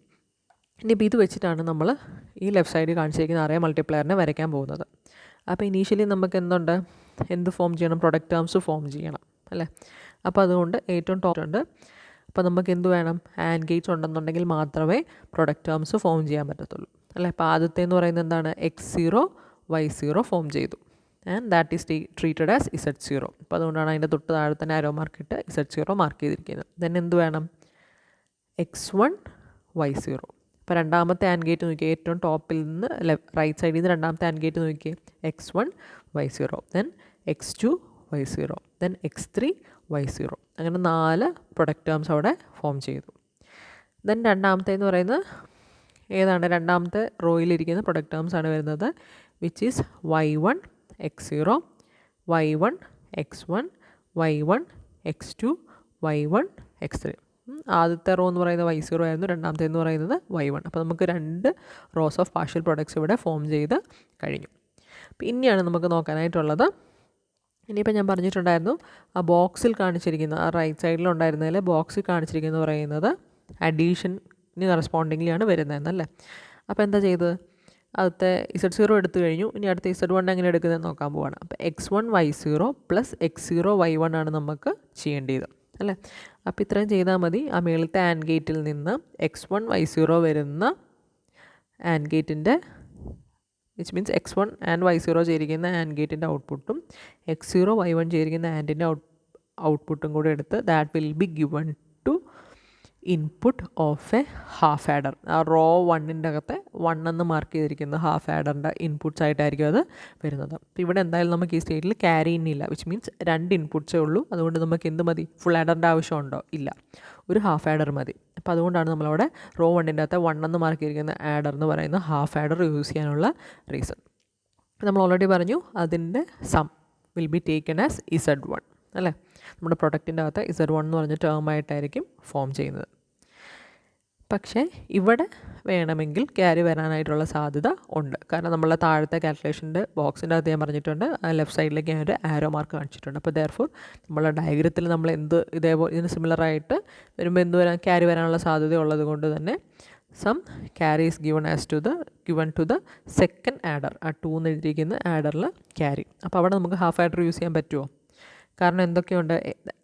ഇനിയിപ്പോൾ ഇത് വെച്ചിട്ടാണ് നമ്മൾ ഈ ലെഫ്റ്റ് സൈഡിൽ കാണിച്ചിരിക്കുന്ന അറേ മൾട്ടിപ്ലയറിനെ വരയ്ക്കാൻ പോകുന്നത്. അപ്പോൾ ഇനീഷ്യലി നമുക്ക് എന്ത് ഫോം ചെയ്യണം, പ്രൊഡക്റ്റ് ടേംസ് ഫോം ചെയ്യണം, അല്ലേ. അപ്പോൾ അതുകൊണ്ട് ഏറ്റവും ടോപ്പ് ഉണ്ട്. അപ്പോൾ നമുക്ക് എന്ത് വേണം, ആൻഡ് ഗേറ്റ്സ് ഉണ്ടെന്നുണ്ടെങ്കിൽ മാത്രമേ പ്രൊഡക്റ്റ് ടേംസ് ഫോം ചെയ്യാൻ പറ്റത്തുള്ളൂ, അല്ലേ. അപ്പോൾ ആദ്യത്തെ എന്ന് പറയുന്നത് എന്താണ്, x0 y0 ഫോം ചെയ്തു and that is treated as z0. അപ്പോൾ അതുകൊണ്ടാണ് അതിൻ്റെ തൊട്ട് താഴെ തന്നെ ആരോ മാർക്കിട്ട് z0 മാർക്ക് ചെയ്തിരിക്കുന്നത്. ദെൻ എന്ത് വേണം, x1 y0. ഇപ്പോൾ രണ്ടാമത്തെ ആൻഡ് ഗേറ്റ് നോക്കിയേ, ഏറ്റവും ടോപ്പിൽ നിന്ന് റൈറ്റ് സൈഡിൽ നിന്ന് രണ്ടാമത്തെ ആൻഡ് ഗേറ്റ് നോക്കിയേ, x1 y0. Then x2 y0, then x3 y0. അങ്ങനെ 4 പ്രൊഡക്റ്റ് ടേംസ് അവിടെ ഫോം ചെയ്തു. ദെൻ രണ്ടാമത്തേന്ന് പറയുന്നത് ഏതാണ്? രണ്ടാമത്തെ റോയിലിരിക്കുന്ന പ്രൊഡക്റ്റ് ടേംസ് ആണ് വരുന്നത്, which is y1 x0, y1 x1, y1 x2, y1 x3. ആദ്യത്തെ റോ എന്ന് പറയുന്നത് y0 ആയിരുന്നു, രണ്ടാമത്തെ എന്ന് പറയുന്നത് y1. അപ്പോൾ നമുക്ക് 2 റോസ് ഓഫ് പാർഷ്യൽ പ്രൊഡക്ട്സ് ഇവിടെ ഫോം ചെയ്ത് കഴിഞ്ഞു. അപ്പോൾ ഇനിയാണ് നമുക്ക് നോക്കാനായിട്ടുള്ളത്. ഇനിയിപ്പോൾ ഞാൻ പറഞ്ഞിട്ടുണ്ടായിരുന്നു, ആ ബോക്സിൽ കാണിച്ചിരിക്കുന്ന, ആ റൈറ്റ് സൈഡിലുണ്ടായിരുന്നതിൽ ബോക്സിൽ കാണിച്ചിരിക്കുന്നത് പറയുന്നത് അഡീഷന് കറസ്പോണ്ടിങ്ങിലാണ് വരുന്നതെന്നല്ലേ. അപ്പോൾ എന്താ ചെയ്തത്? അടുത്ത z0 എടുത്തു കഴിഞ്ഞു, ഇനി അടുത്ത z1 എങ്ങനെ എടുക്കുന്നതെന്ന് നോക്കാൻ പോവാണ്. അപ്പോൾ x1 y0 plus x0 y1 ആണ് നമുക്ക് ചെയ്യേണ്ടത് അല്ലേ. അപ്പോൾ ഇത്രയും ചെയ്താൽ മതി. ആ മേളത്തെ ആൻഡ് ഗേറ്റിൽ നിന്ന് x1 y0 വരുന്ന ആൻഡ് ഗേറ്റിൻ്റെ, which means x1 and y0 ചേരിക്കുന്ന ആൻഡ് ഗേറ്റിൻ്റെ ഔട്ട്പുട്ടും x0 y1 ചേരിക്കുന്ന ആൻഡിൻ്റെ ഔട്ട്പുട്ടും കൂടെ എടുത്ത് that will be given to input of a half adder. ആ റോ 1ൻ്റെ അകത്തെ 1 എന്ന് മാർക്ക് ചെയ്തിരിക്കുന്ന ഹാഫ് ആഡറിൻ്റെ ഇൻപുട്ട്സ് ആയിട്ടായിരിക്കും അത് വരുന്നത്. അപ്പോൾ ഇവിടെ എന്തായാലും നമുക്ക് ഈ സ്റ്റേറ്റിൽ ക്യാരി ഇന്നില്ല, വിച്ച് മീൻസ് 2 ഇൻപുട്ട്സേ ഉള്ളൂ. അതുകൊണ്ട് നമുക്ക് എന്ത് മതി? ഫുൾ ആഡറിൻ്റെ ആവശ്യമുണ്ടോ? ഇല്ല, ഒരു ഹാഫ് ആഡർ മതി. അപ്പോൾ അതുകൊണ്ടാണ് നമ്മളവിടെ റോ 1ൻ്റെ അകത്തെ 1 എന്ന് മാർക്ക് ചെയ്തിരിക്കുന്ന ആഡർ എന്ന് പറയുന്ന ഹാഫ് ആഡർ യൂസ് ചെയ്യാനുള്ള റീസൺ. നമ്മൾ ഓൾറെഡി പറഞ്ഞു, അതിൻ്റെ sum will be taken as Z1 അല്ലേ. നമ്മുടെ പ്രൊഡക്റ്റിൻ്റെ അകത്ത് Z1 എന്ന് പറഞ്ഞ ടേമായിട്ടായിരിക്കും ഫോം ചെയ്യുന്നത്. പക്ഷേ ഇവിടെ വേണമെങ്കിൽ ക്യാരി വരാനായിട്ടുള്ള സാധ്യത ഉണ്ട്. കാരണം നമ്മളെ താഴത്തെ കാൽക്കുലേഷൻ്റെ ബോക്സിൻ്റെ അകത്ത് ഞാൻ പറഞ്ഞിട്ടുണ്ട്, ലെഫ്റ്റ് സൈഡിലേക്ക് ഞാൻ ഒരു ആരോ മാർക്ക് കാണിച്ചിട്ടുണ്ട്. അപ്പോൾ ദെയർഫോർ നമ്മളെ ഡയഗ്രത്തിൽ നമ്മൾ ഇതേപോലെ ഇതിന് സിമിലറായിട്ട് വരുമ്പോൾ ക്യാരി വരാനുള്ള സാധ്യത ഉള്ളത് കൊണ്ട് തന്നെ sum carry is given to the second adder. ആ 2 എന്ന് എഴുതിയിരിക്കുന്ന ആഡറിൽ ക്യാരി. അപ്പോൾ അവിടെ നമുക്ക് ഹാഫ് ആഡർ യൂസ് ചെയ്യാൻ പറ്റുമോ? കാരണം എന്തൊക്കെയുണ്ട്,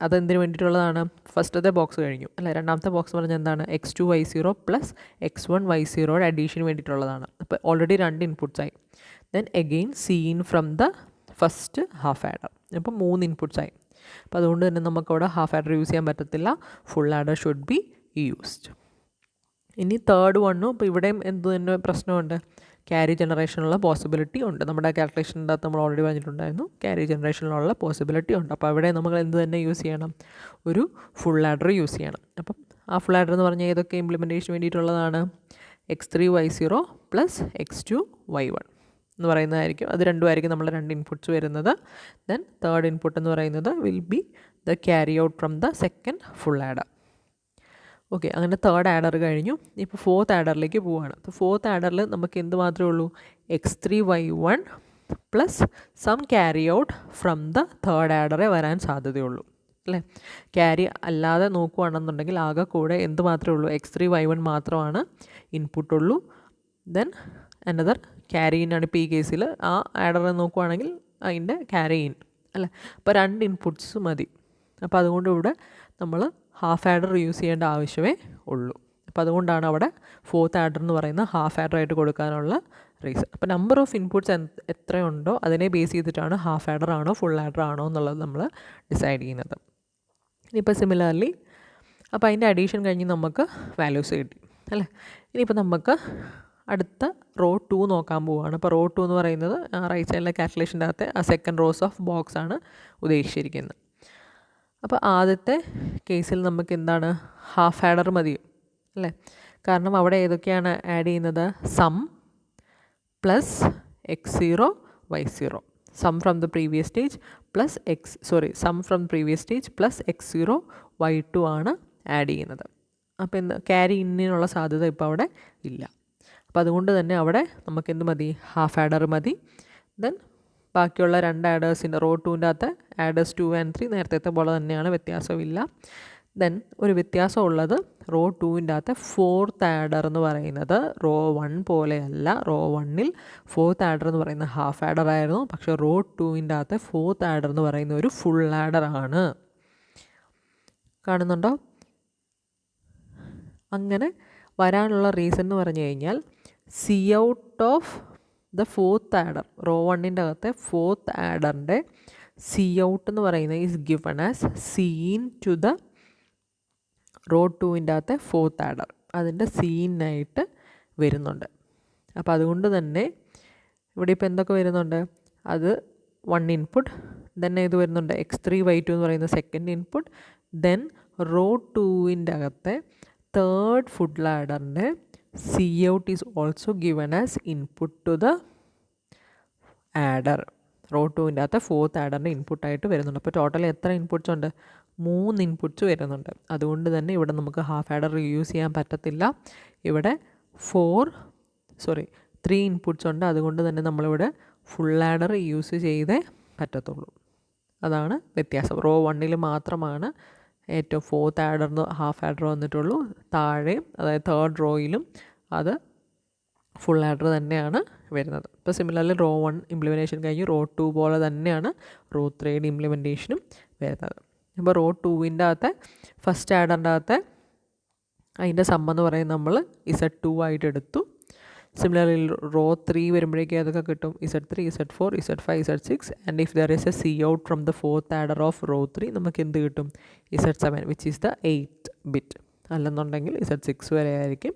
അതെന്തിനു വേണ്ടിയിട്ടുള്ളതാണ്? ഫസ്റ്റത്തെ ബോക്സ് കഴിഞ്ഞു അല്ലേ. രണ്ടാമത്തെ ബോക്സ് പറഞ്ഞാൽ എന്താണ്? x2 y0 plus x1 y0 അഡീഷന് വേണ്ടിയിട്ടുള്ളതാണ്. അപ്പോൾ ഓൾറെഡി 2 ഇൻപുട്ട്സ് ആയി. Then again seen from the first half adder. അപ്പോൾ 3 ഇൻപുട്ട്സ് ആയി. അപ്പോൾ അതുകൊണ്ട് തന്നെ നമുക്കവിടെ ഹാഫ് ആഡർ യൂസ് ചെയ്യാൻ പറ്റത്തില്ല, full adder should be used. ഇനി തേർഡ് വണ്ണും ഇപ്പോൾ ഇവിടെയും എന്ത് തന്നെ പ്രശ്നമുണ്ട്, ക്യാരി ജനറേഷനുള്ള പോസിബിലിറ്റി ഉണ്ട്. നമ്മുടെ കാൽക്കുലേഷൻ്റെ അകത്ത് നമ്മൾ ഓൾറെഡി പറഞ്ഞിട്ടുണ്ടായിരുന്നു, ക്യാരി ജനറേഷനുള്ള പോസിബിലിറ്റി ഉണ്ട്. അപ്പോൾ അവിടെ നമ്മൾ എന്ത് തന്നെ യൂസ് ചെയ്യണം? ഒരു ഫുൾ ആഡർ യൂസ് ചെയ്യണം. അപ്പം ആ ഫുൾ ആഡർ എന്ന് പറഞ്ഞാൽ ഏതൊക്കെ ഇംപ്ലിമെൻറ്റേഷന് വേണ്ടിയിട്ടുള്ളതാണ്? x3 y0 plus x2 y1 എന്ന് പറയുന്നതായിരിക്കും. അത് രണ്ടുമായിരിക്കും നമ്മൾ 2 ഇൻപുട്ട്സ് വരുന്നത്. ദെൻ തേർഡ് ഇൻപുട്ട് എന്ന് പറയുന്നത് will be the carry out from the second full adder. Okay, അങ്ങനെ തേർഡ് ആഡർ കഴിഞ്ഞു. ഇപ്പോൾ ഫോർത്ത് ആഡറിലേക്ക് പോവുകയാണ്. അപ്പോൾ ഫോർത്ത് ആഡറിൽ നമുക്ക് എന്ത് മാത്രമേ ഉള്ളൂ? x3 y1 plus sum carry out from the third ആഡറെ വരാൻ സാധ്യതയുള്ളൂ അല്ലേ. ക്യാരി അല്ലാതെ നോക്കുകയാണെന്നുണ്ടെങ്കിൽ ആകെ കൂടെ എന്ത് മാത്രമേ ഉള്ളൂ? x3 y1 മാത്രമാണ് ഇൻപുട്ടുള്ളൂ. ദെൻ അനദർ ക്യാരി ഇൻ ആണ് ഇപ്പോൾ ഈ കേസിൽ. ആ ആഡറെ നോക്കുകയാണെങ്കിൽ അതിൻ്റെ ക്യാരി ഇൻ അല്ലേ. അപ്പോൾ 2 ഇൻപുട്ട്സ് മതി. അപ്പോൾ അതുകൊണ്ട് ഇവിടെ നമ്മൾ ഹാഫ് ആഡർ യൂസ് ചെയ്യേണ്ട ആവശ്യമേ ഉള്ളൂ. അപ്പോൾ അതുകൊണ്ടാണ് അവിടെ ഫോർത്ത് ആഡർ എന്ന് പറയുന്ന ഹാഫ് ആഡർ ആയിട്ട് കൊടുക്കാനുള്ള റീസൺ. അപ്പോൾ നമ്പർ ഓഫ് ഇൻപുട്ട്സ് എത്രയുണ്ടോ അതിനെ ബേസ് ചെയ്തിട്ടാണ് ഹാഫ് ആഡർ ആണോ ഫുൾ ആഡർ ആണോ എന്നുള്ളത് നമ്മൾ ഡിസൈഡ് ചെയ്യുന്നത്. ഇനിയിപ്പോൾ സിമിലർലി അപ്പോൾ അതിൻ്റെ അഡീഷൻ കഴിഞ്ഞ് നമുക്ക് വാല്യൂസ് കിട്ടി അല്ലേ. ഇനിയിപ്പോൾ നമുക്ക് അടുത്ത റോ 2 നോക്കാൻ പോവുകയാണ്. അപ്പോൾ റോ 2 എന്ന് പറയുന്നത് റൈറ്റ് സൈഡിലെ കാൽക്കുലേഷൻ്റെ അകത്തെ ആ സെക്കൻഡ് റോസ് ഓഫ് ബോക്സ് ആണ് ഉദ്ദേശിച്ചിരിക്കുന്നത്. അപ്പോൾ ആദ്യത്തെ കേസിൽ നമുക്ക് എന്താണ്? ഹാഫ് ആഡർ മതി അല്ലേ. കാരണം അവിടെ ഏതൊക്കെയാണ് ആഡ് ചെയ്യുന്നത്? Sum plus x0 y0, sum from the previous stage plus sum from previous stage plus x0 y2 ആണ് ആഡ് ചെയ്യുന്നത്. അപ്പോൾ എന്ത് ക്യാരി ഇന്നിനുള്ള സാധ്യത ഇപ്പോൾ അവിടെ ഇല്ല. അപ്പോൾ അതുകൊണ്ട് തന്നെ അവിടെ നമുക്ക് എന്ത് മതി? ഹാഫ് ആഡർ മതി. ദെൻ ബാക്കിയുള്ള 2 ആഡേഴ്സിൻ്റെ റോ 2ൻ്റെ അകത്ത് ആഡേഴ്സ് 2 and 3 നേരത്തെ പോലെ തന്നെയാണ്, വ്യത്യാസമില്ല. ദെൻ ഒരു വ്യത്യാസമുള്ളത് റോ 2ൻ്റെ അകത്ത് ഫോർത്ത് ആഡർ എന്ന് പറയുന്നത് റോ 1 പോലെയല്ല. റോ 1ൽ ഫോർത്ത് ആഡർ എന്ന് പറയുന്ന ഹാഫ് ആഡർ ആയിരുന്നു. പക്ഷേ റോ 2ൻ്റെ അകത്ത് ഫോർത്ത് ആഡർ എന്ന് പറയുന്ന ഒരു ഫുൾ ആഡർ ആണ്. കാണുന്നുണ്ടോ? അങ്ങനെ വരാനുള്ള റീസൺ എന്ന് പറഞ്ഞു കഴിഞ്ഞാൽ C out of the fourth adder, row 1ൻ്റെ അകത്തെ ഫോർത്ത് ആഡറിൻ്റെ സി ഔട്ട് എന്ന് പറയുന്നത് is given as seen to the row 2ൻ്റെ അകത്തെ ഫോർത്ത് ആഡർ. അതിൻ്റെ സീനായിട്ട് വരുന്നുണ്ട്. അപ്പോൾ അതുകൊണ്ട് തന്നെ ഇവിടെ ഇപ്പോൾ എന്തൊക്കെ വരുന്നുണ്ട്? അത് 1 ഇൻപുട്ട്, ദെൻ ഇത് വരുന്നുണ്ട് x3 y2 എന്ന് പറയുന്ന സെക്കൻഡ് ഇൻപുട്ട്. ദെൻ റോ 2-ൻ്റെ അകത്തെ തേർഡ് ഫുഡ് ലാഡറിൻ്റെ C out is also given as input to the adder. Row 2-ൻ്റെ അകത്തെ ഫോർത്ത് ആഡറിൻ്റെ ഇൻപുട്ടായിട്ട് വരുന്നുണ്ട്. അപ്പോൾ ടോട്ടൽ എത്ര ഇൻപുട്ട്സ് ഉണ്ട്? 3 ഇൻപുട്ട്സ് വരുന്നുണ്ട്. അതുകൊണ്ട് തന്നെ ഇവിടെ നമുക്ക് ഹാഫ് ആഡർ യൂസ് ചെയ്യാൻ പറ്റത്തില്ല. ഇവിടെ 3 ഇൻപുട്ട്സ് ഉണ്ട്. അതുകൊണ്ട് തന്നെ നമ്മളിവിടെ ഫുൾ ആഡർ യൂസ് ചെയ്തേ പറ്റത്തുള്ളൂ. അതാണ് വ്യത്യാസം. റോ 1-ൽ മാത്രമാണ് ഏറ്റവും ഫോർത്ത് ആഡറിന് ഹാഫ് ആഡർ വന്നിട്ടുള്ളൂ. താഴെയും അതായത് തേർഡ് റോയിലും അത് ഫുൾ ആഡർ തന്നെയാണ് വരുന്നത്. ഇപ്പോൾ സിമിലർലി റോ 1 ഇംപ്ലിമെൻറ്റേഷൻ കഴിഞ്ഞ് റോ 2 പോലെ തന്നെയാണ് റോ 3 ഇംപ്ലിമെൻറ്റേഷനും വരുന്നത്. അപ്പോൾ റോ 2-ൻ്റെ അകത്തെ ഫസ്റ്റ് ആഡറിൻ്റെ അകത്തെ അതിൻ്റെ സമ്മെന്ന് പറയുന്നത് നമ്മൾ Z2 ആയിട്ട് എടുത്തു. സിമിലർലി റോ 3 വരുമ്പോഴേക്കും അതൊക്കെ കിട്ടും Z3, Z4, Z5, Z6 and if there is a C out from the fourth adder of row 3 നമുക്ക് എന്ത് കിട്ടും? Z7 which is the 8th bit. അല്ലെന്നുണ്ടെങ്കിൽ Z6 വരെ ആയിരിക്കും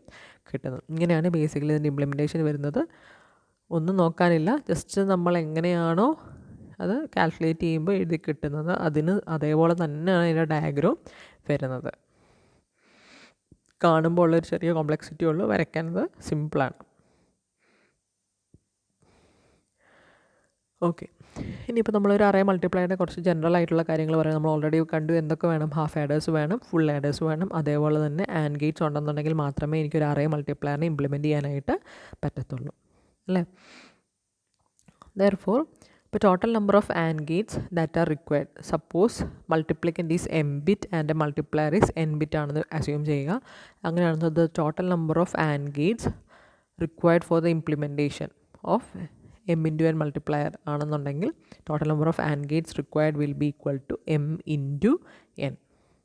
കിട്ടുന്നത്. ഇങ്ങനെയാണ് ബേസിക്കലി ഇതിൻ്റെ ഇംപ്ലിമെൻറ്റേഷൻ വരുന്നത്. ഒന്നും നോക്കാനില്ല, ജസ്റ്റ് നമ്മൾ എങ്ങനെയാണോ അത് കാൽക്കുലേറ്റ് ചെയ്യുമ്പോൾ എഴുതി കിട്ടുന്നത് അതിന് അതേപോലെ തന്നെയാണ് അതിൻ്റെ ഡയഗ്രാം വരുന്നത്. കാണുമ്പോൾ ഉള്ളൊരു ചെറിയ കോംപ്ലക്സിറ്റി ഉള്ളൂ, വരയ്ക്കാനത് സിമ്പിളാണ്. ഓക്കെ, ഇനിയിപ്പോൾ നമ്മളൊരു അറേ മൾട്ടിപ്ലൈയുടെ കുറച്ച് ജനറൽ ആയിട്ടുള്ള കാര്യങ്ങൾ പറയാം. നമ്മൾ ഓൾറെഡി കണ്ടു എന്തൊക്കെ വേണം. ഹാഫ് ആഡേഴ്സ് വേണം, ഫുൾ ആഡേഴ്സ് വേണം, അതേപോലെ തന്നെ ആൻഡ് ഗേറ്റ്സ് ഉണ്ടെന്നുണ്ടെങ്കിൽ മാത്രമേ എനിക്കൊരു അറേ മൾട്ടിപ്ലയറിനെ ഇംപ്ലിമെൻറ്റ് ചെയ്യാനായിട്ട് പറ്റത്തുള്ളൂ, അല്ലേ? Therefore, the total number of AND gates that are required. Suppose multiplicand is m bit and a multiplier is n bit ആണെന്ന് assume ചെയ്യുക. അങ്ങനെയാണെന്ന് the total number of AND gates required for the implementation of m into n multiplier ആണെന്നുണ്ടെങ്കിൽ total number of AND gates required will be equal to m into n.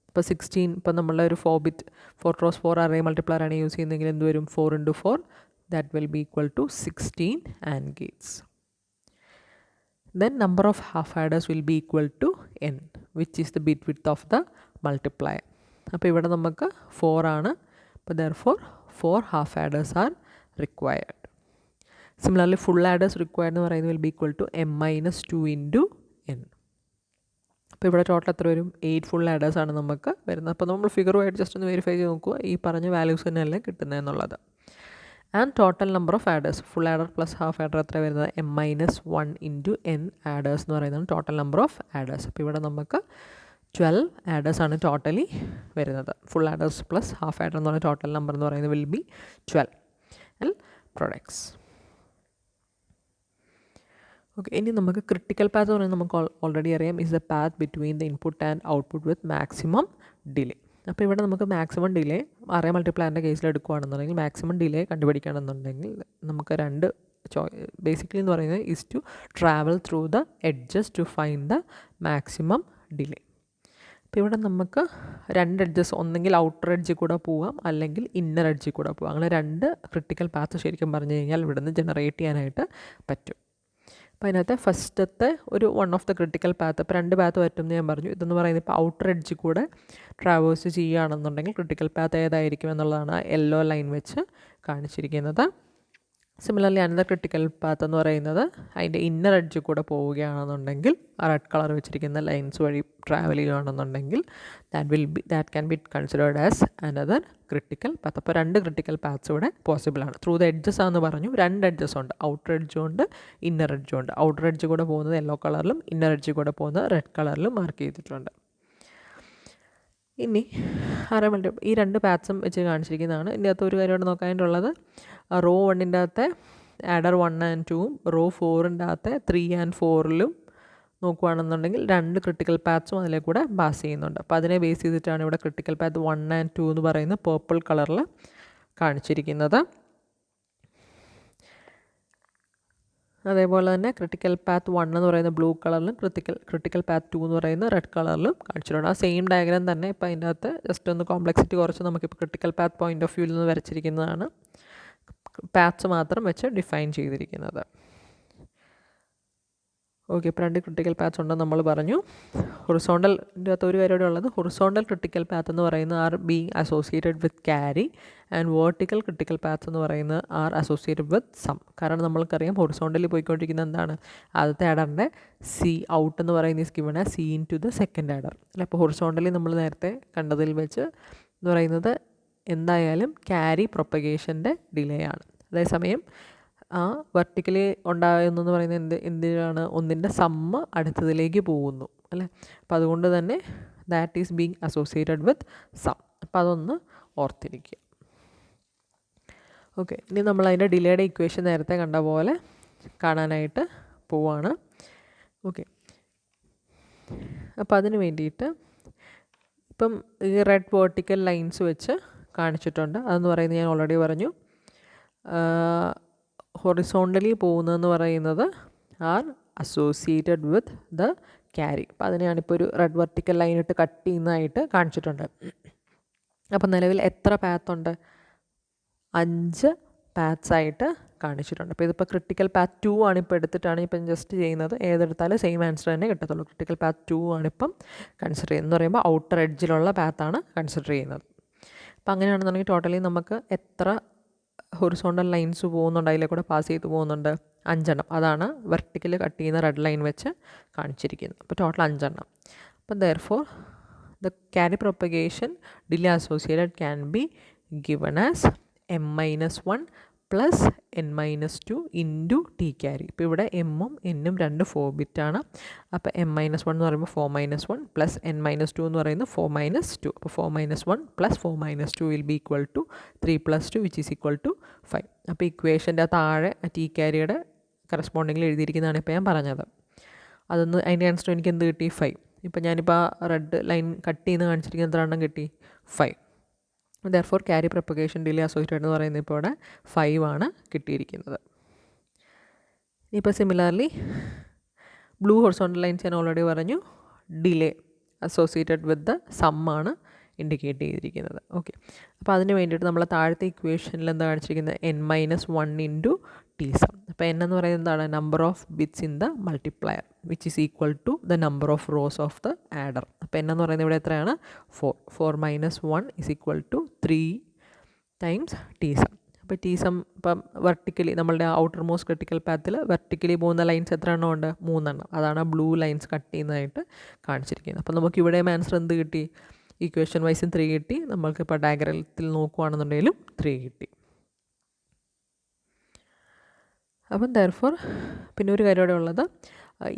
ഇപ്പോൾ 16, ഇപ്പോൾ നമ്മളെ ഒരു 4 cross 4 array multiplier ആണ് use ചെയ്യുന്നതെങ്കിൽ എന്ത് വരും? 4 into 4, that will be equal to 16 AND gates. Then number of half adders will be equal to n, which is the bit width of the multiplier. അപ്പോൾ ഇവിടെ നമുക്ക് 4 ആണ്. അപ്പോൾ therefore 4 half adders are required. Similarly, full adders required എന്ന് പറയുന്നത് will be equal to m minus 2 into n. അപ്പോൾ ഇവിടെ total എത്ര വരും? 8 ഫുൾ ആഡേഴ്സ് ആണ് നമുക്ക് വരുന്നത്. അപ്പോൾ നമ്മൾ ഫിഗറുമായിട്ട് ജസ്റ്റ് ഒന്ന് വെരിഫൈ ചെയ്ത് നോക്കുക ഈ പറഞ്ഞ വാല്യൂസ് തന്നെയല്ലേ കിട്ടുന്നതെന്നുള്ളത്. And total number of adders, full adder plus half adder എത്ര വരുന്നത്? m minus 1 into n ആഡേഴ്സ് എന്ന് പറയുന്നത് ടോട്ടൽ നമ്പർ ഓഫ് ആഡേഴ്സ്. അപ്പോൾ ഇവിടെ നമുക്ക് 12 ആഡേഴ്സ് ആണ് ടോട്ടലി വരുന്നത്. ഫുൾ ആഡേഴ്സ് പ്ലസ് ഹാഫ് ആഡർ എന്ന് പറയുന്ന ടോട്ടൽ നമ്പർ എന്ന് പറയുന്നത് will be 12 and products. Okay, ഇനി നമുക്ക് ക്രിട്ടിക്കൽ പാത്ത് എന്ന് പറയുന്നത് നമുക്ക് ഓൾറെഡി അറിയാം is the path between the input and output with maximum delay. അപ്പോൾ ഇവിടെ നമുക്ക് മാക്സിമം ഡിലേ അറേ മൾട്ടിപ്ലയറിൻ്റെ കേസിൽ എടുക്കുകയാണെന്നുണ്ടെങ്കിൽ മാക്സിമം ഡിലേ കണ്ടുപിടിക്കുകയാണെന്നുണ്ടെങ്കിൽ നമുക്ക് രണ്ട് ബേസിക്കലി എന്ന് പറയുന്നത് is to travel through the edges to find the maximum delay. അപ്പോൾ ഇവിടെ നമുക്ക് രണ്ട് എഡ്ജസ്, ഒന്നെങ്കിൽ ഔട്ടർ എഡ്ജിൽ കൂടെ പോവാം അല്ലെങ്കിൽ ഇന്നർ എഡ്ജിൽ കൂടെ പോവാം. അങ്ങനെ രണ്ട് ക്രിട്ടിക്കൽ പാത്ത് ശരിക്കും പറഞ്ഞു കഴിഞ്ഞാൽ ഇവിടെ നിന്ന് ജനറേറ്റ് ചെയ്യാനായിട്ട് പറ്റും. അപ്പോൾ അതിനകത്ത് ഫസ്റ്റത്തെ ഒരു one of the critical path, ഇപ്പോൾ രണ്ട് പാത്ത് പറ്റുമെന്ന് ഞാൻ പറഞ്ഞു. ഇതെന്ന് പറയുന്നത് ഇപ്പോൾ ഔട്ടർ എഡ്ജിൽ കൂടെ ട്രാവേഴ്സ് ചെയ്യുകയാണെന്നുണ്ടെങ്കിൽ ക്രിട്ടിക്കൽ പാത്ത് ഏതായിരിക്കും എന്നുള്ളതാണ് യെല്ലോ ലൈൻ വെച്ച് കാണിച്ചിരിക്കുന്നത്. സിമിലർലി അനദർ ക്രിട്ടിക്കൽ പാത്ത് എന്ന് പറയുന്നത് അതിൻ്റെ ഇന്നർ എഡ്ജിൽ കൂടെ പോവുകയാണെന്നുണ്ടെങ്കിൽ റെഡ് കളർ വെച്ചിരിക്കുന്ന ലൈൻസ് വഴി ട്രാവൽ ചെയ്യുകയാണെന്നുണ്ടെങ്കിൽ that can be considered as another critical path. അപ്പോൾ രണ്ട് ക്രിട്ടിക്കൽ പാത്ത്സ് ഇവിടെ പോസിബിളാണ്. ത്രൂ ദ എഡ്ജസ് ആണെന്ന് പറഞ്ഞു, രണ്ട് എഡ്ജസ് ഉണ്ട്, ഔട്ടർ എഡ്ജും ഉണ്ട് ഇന്നർ എഡ്ജും ഉണ്ട്. ഔട്ടർ എഡ്ജ് കൂടെ പോകുന്നത് യെല്ലോ കളറിലും ഇന്നർ എഡ്ജ് കൂടെ പോകുന്നത് റെഡ് കളറിലും മാർക്ക് ചെയ്തിട്ടുണ്ട്. ഇനി ഈ രണ്ട് പാത്സും വെച്ച് കാണിച്ചിരിക്കുന്നതാണ്. ഇതിൻ്റെ അകത്ത് ഒരു കാര്യമായിട്ട് നോക്കാനായിട്ടുള്ളത് റോ 1-ൻ്റെ അകത്തെ ആഡർ 1 and 2-ഉം റോ 4-ൻ്റെ അകത്തെ 3 and 4-ലും നോക്കുകയാണെന്നുണ്ടെങ്കിൽ രണ്ട് ക്രിട്ടിക്കൽ പാത്സും അതിലെ കൂടെ പാസ് ചെയ്യുന്നുണ്ട്. അപ്പോൾ അതിനെ ബേസ് ചെയ്തിട്ടാണ് ഇവിടെ ക്രിട്ടിക്കൽ പാത്ത് 1 and 2 എന്ന് പറയുന്നത് പേർപ്പിൾ കളറിൽ കാണിച്ചിരിക്കുന്നത്. അതേപോലെ തന്നെ ക്രിട്ടിക്കൽ പാത്ത് 1 എന്ന് പറയുന്നത് ബ്ലൂ കളറിലും ക്രിട്ടിക്കൽ പാത്ത് 2 എന്ന് പറയുന്നത് റെഡ് കളറിലും കാണിച്ചിട്ടുണ്ട്. ആ സെയിം ഡയഗ്രാം തന്നെ ഇപ്പോൾ അതിൻ്റെ അകത്ത് ജസ്റ്റ് ഒന്ന് കോംപ്ലക്സിറ്റി കുറച്ച് നമുക്കിപ്പോൾ ക്രിട്ടിക്കൽ പാത്ത് പോയിൻ്റ് ഓഫ് വ്യൂവിൽ നിന്ന് വരച്ചിരിക്കുന്നതാണ്. പാത്ത്സ് മാത്രം വെച്ച് ഡിഫൈൻ ചെയ്തിരിക്കുന്നത്. ഓക്കെ, ഇപ്പോൾ 2 ക്രിട്ടിക്കൽ പാത്ത്സ് ഉണ്ടെന്ന് നമ്മൾ പറഞ്ഞു. ഹൊറിസോണ്ടലിൻ്റെ അകത്ത് ഒരു കാര്യം കൂടെ ഉള്ളത്, ഹൊറിസോണ്ടൽ ക്രിട്ടിക്കൽ പാത്ത് എന്ന് പറയുന്നത് are being associated with carry, and vertical critical path എന്ന് പറയുന്നത് ആർ അസോസിയേറ്റഡ് വിത്ത് സം. കാരണം നമ്മൾക്കറിയാം ഹൊറിസോണ്ടലി പോയിക്കൊണ്ടിരിക്കുന്നത് എന്താണ്, ആദ്യത്തെ ആഡറിൻ്റെ സി ഔട്ട് എന്ന് പറയുന്നത് is given as C in to the second adder അല്ല. അപ്പോൾ ഹൊറിസോണ്ടലി നമ്മൾ നേരത്തെ കണ്ടതിൽ വെച്ച് എന്ന് പറയുന്നത് എന്തായാലും ക്യാരി പ്രൊപ്പഗേഷൻ്റെ ഡിലേ ആണ്. അതേസമയം ആ വെർട്ടിക്കലി ഉണ്ടാകുന്നതെന്ന് പറയുന്നത് എന്തിനാണ്, ഒന്നിൻ്റെ സമ്മ് അടുത്തതിലേക്ക് പോകുന്നു അല്ലേ. അപ്പോൾ അതുകൊണ്ട് തന്നെ that is being associated with sum. അപ്പോൾ അതൊന്ന് ഓർത്തിരിക്കുക. ഓക്കെ, ഇനി നമ്മൾ അതിൻ്റെ ഡിലേയുടെ ഇക്വേഷൻ നേരത്തെ കണ്ട പോലെ കാണാനായിട്ട് പോവാണ്. ഓക്കെ, അപ്പോൾ അതിന് വേണ്ടിയിട്ട് ഇപ്പം ഈ റെഡ് വേർട്ടിക്കൽ ലൈൻസ് വെച്ച് കാണിച്ചിട്ടുണ്ട്. അതെന്ന് പറയുന്നത് ഞാൻ ഓൾറെഡി പറഞ്ഞു, ഹൊറിസോണ്ടലി പോകുന്നതെന്ന് പറയുന്നത് are associated with the carry. അപ്പോൾ അതിനെയാണിപ്പോൾ ഒരു റെഡ് വെർട്ടിക്കൽ ലൈൻ ഇട്ട് കട്ട് ചെയ്യുന്നതായിട്ട് കാണിച്ചിട്ടുണ്ട്. അപ്പോൾ നിലവിൽ എത്ര പാത്തുണ്ട്, 5 പാത്ത്സ് ആയിട്ട് കാണിച്ചിട്ടുണ്ട്. അപ്പോൾ ഇതിപ്പോൾ ക്രിട്ടിക്കൽ പാത്ത് 2 ആണ് ഇപ്പോൾ എടുത്തിട്ടാണ് ഇപ്പം ജസ്റ്റ് ചെയ്യുന്നത്. ഏതെടുത്താലും സെയിം ആൻസർ തന്നെ കിട്ടത്തുള്ളൂ. ക്രിട്ടിക്കൽ പാത്ത് 2 ആണിപ്പം കൺസിഡർ ചെയ്യുന്നത്. എന്ന് പറയുമ്പോൾ ഔട്ടർ എഡ്ജിലുള്ള പാത്താണ് കൺസിഡർ ചെയ്യുന്നത്. അപ്പോൾ അങ്ങനെയാണെന്നുണ്ടെങ്കിൽ ടോട്ടലി നമുക്ക് എത്ര ഹൊറിസോണ്ടൽ ലൈൻസ് പോകുന്നുണ്ട്, അതിലെ കൂടെ പാസ് ചെയ്ത് പോകുന്നുണ്ട്, 5 എണ്ണം. അതാണ് വെർട്ടിക്കൽ കട്ട് ചെയ്യുന്ന റെഡ് ലൈൻ വെച്ച് കാണിച്ചിരിക്കുന്നത്. അപ്പോൾ ടോട്ടൽ 5 എണ്ണം. അപ്പോൾ therefore the carry propagation delay associated can be given as m-1 plus n-2 into T carry. ഇപ്പോൾ ഇവിടെ എമ്മും എന്നും 2 4 ബിറ്റാണ്. അപ്പോൾ m-1 എന്ന് പറയുമ്പോൾ 4-1 പ്ലസ് n-2 എന്ന് പറയുന്നത് 4-2. അപ്പോൾ 4-1 plus 4-2 will be equal to 3 + 2 which is equal to 5. അപ്പോൾ ഇക്വേഷൻ്റെ താഴെ ടി ക്യാരിയുടെ കറസ്പോണ്ടിങ്ങിൽ എഴുതിയിരിക്കുന്നതാണ് ഇപ്പോൾ ഞാൻ പറഞ്ഞത്. അതൊന്ന് അതിൻ്റെ ആൻസർ എനിക്ക് എന്ത് കിട്ടി, 5. ഇപ്പോൾ ഞാനിപ്പോൾ ആ റെഡ് ലൈൻ കട്ട് ചെയ്യുന്ന കാണിച്ചിരിക്കുന്ന എത്ര എണ്ണം കിട്ടി, 5. Therefore carry propagation delay associated എന്ന് പറയുന്നത് ഇപ്പോൾ ഇവിടെ 5 ആണ് കിട്ടിയിരിക്കുന്നത്. ഇപ്പോൾ സിമിലർലി ബ്ലൂ ഹൊറിസോണ്ടൽ ലൈൻസ് ഞാൻ ഓൾറെഡി പറഞ്ഞു, delay associated with the sum ആണ് ഇൻഡിക്കേറ്റ് ചെയ്തിരിക്കുന്നത്. ഓക്കെ, അപ്പോൾ അതിന് വേണ്ടിയിട്ട് നമ്മൾ താഴത്തെ ഇക്വേഷനിൽ എന്താ കാണിച്ചിരിക്കുന്നത്, n-1 ഇൻറ്റു ടി സം. അപ്പോൾ n എന്ന് പറയുന്നത് എന്താണ്, number of bits in the multiplier which is equal to the number of rows of the adder. അപ്പോൾ n എന്ന് പറയുന്നത് ഇവിടെ എത്രയാണ്, 4 - 1 is equal to 3 times T sum. അപ്പോൾ ടി സം ഇപ്പം വെർട്ടിക്കലി നമ്മളുടെ ഔട്ടർ മോസ്റ്റ് ക്രിട്ടിക്കൽ പാത്തിൽ വെർട്ടിക്കലി പോകുന്ന ലൈൻസ് എത്ര എണ്ണം ഉണ്ട്, 3 എണ്ണം. അതാണ് ബ്ലൂ ലൈൻസ് കട്ട് ചെയ്യുന്നതായിട്ട് കാണിച്ചിരിക്കുന്നത്. അപ്പോൾ നമുക്ക് ഇവിടെ ആൻസർ എന്ത് കിട്ടി, ഇക്വേഷൻ വൈസും 3 കിട്ടി. നമ്മൾക്കിപ്പോൾ ഡയഗ്രത്തിൽ നോക്കുകയാണെന്നുണ്ടെങ്കിലും 3 കിട്ടി. അപ്പം ദെയർഫോർ പിന്നെ ഒരു കാര്യം ഇവിടെ ഉള്ളത്,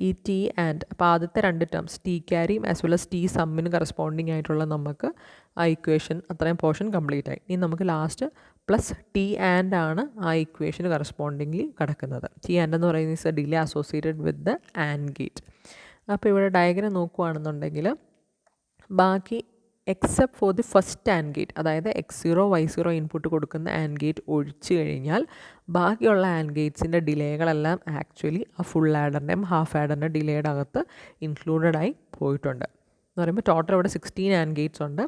ഈ ടി ആൻഡ്, അപ്പോൾ ആദ്യത്തെ 2 ടേംസ് ടി ക്യാരിയും ആസ് വെൽ എസ് ടി സമ്മിന് കറസ്പോണ്ടിങ് ആയിട്ടുള്ള നമുക്ക് ആ ഇക്വേഷൻ അത്രയും പോർഷൻ കംപ്ലീറ്റ് ആയി. ഇനി നമുക്ക് ലാസ്റ്റ് പ്ലസ് ടി ആൻഡ് ആണ് ആ ഇക്വേഷന് കറസ്പോണ്ടിംഗ്ലി കിടക്കുന്നത്. ടി ആൻഡ് എന്ന് പറയുന്നത് is A delay associated with the and gate. അപ്പോൾ ഇവിടെ ഡയഗ്രം നോക്കുകയാണെന്നുണ്ടെങ്കിൽ ബാക്കി except for the first and gate, അതായത് x0 y0 ഇൻപുട്ട് കൊടുക്കുന്ന ആൻഡ് ഗേറ്റ് ഒഴിച്ചു കഴിഞ്ഞാൽ ബാക്കിയുള്ള ആൻഡ് ഗേറ്റ്സിൻ്റെ ഡിലേകളെല്ലാം ആക്ച്വലി ആ ഫുൾ ആഡറിൻ്റെയും ഹാഫ് ആഡറിൻ്റെ ഡിലേയുടെ അകത്ത് ഇൻക്ലൂഡഡ് ആയി പോയിട്ടുണ്ട്. എന്ന് പറയുമ്പോൾ ടോട്ടൽ ഇവിടെ 16 ആൻഡ് ഗേറ്റ്സ് ഉണ്ട്.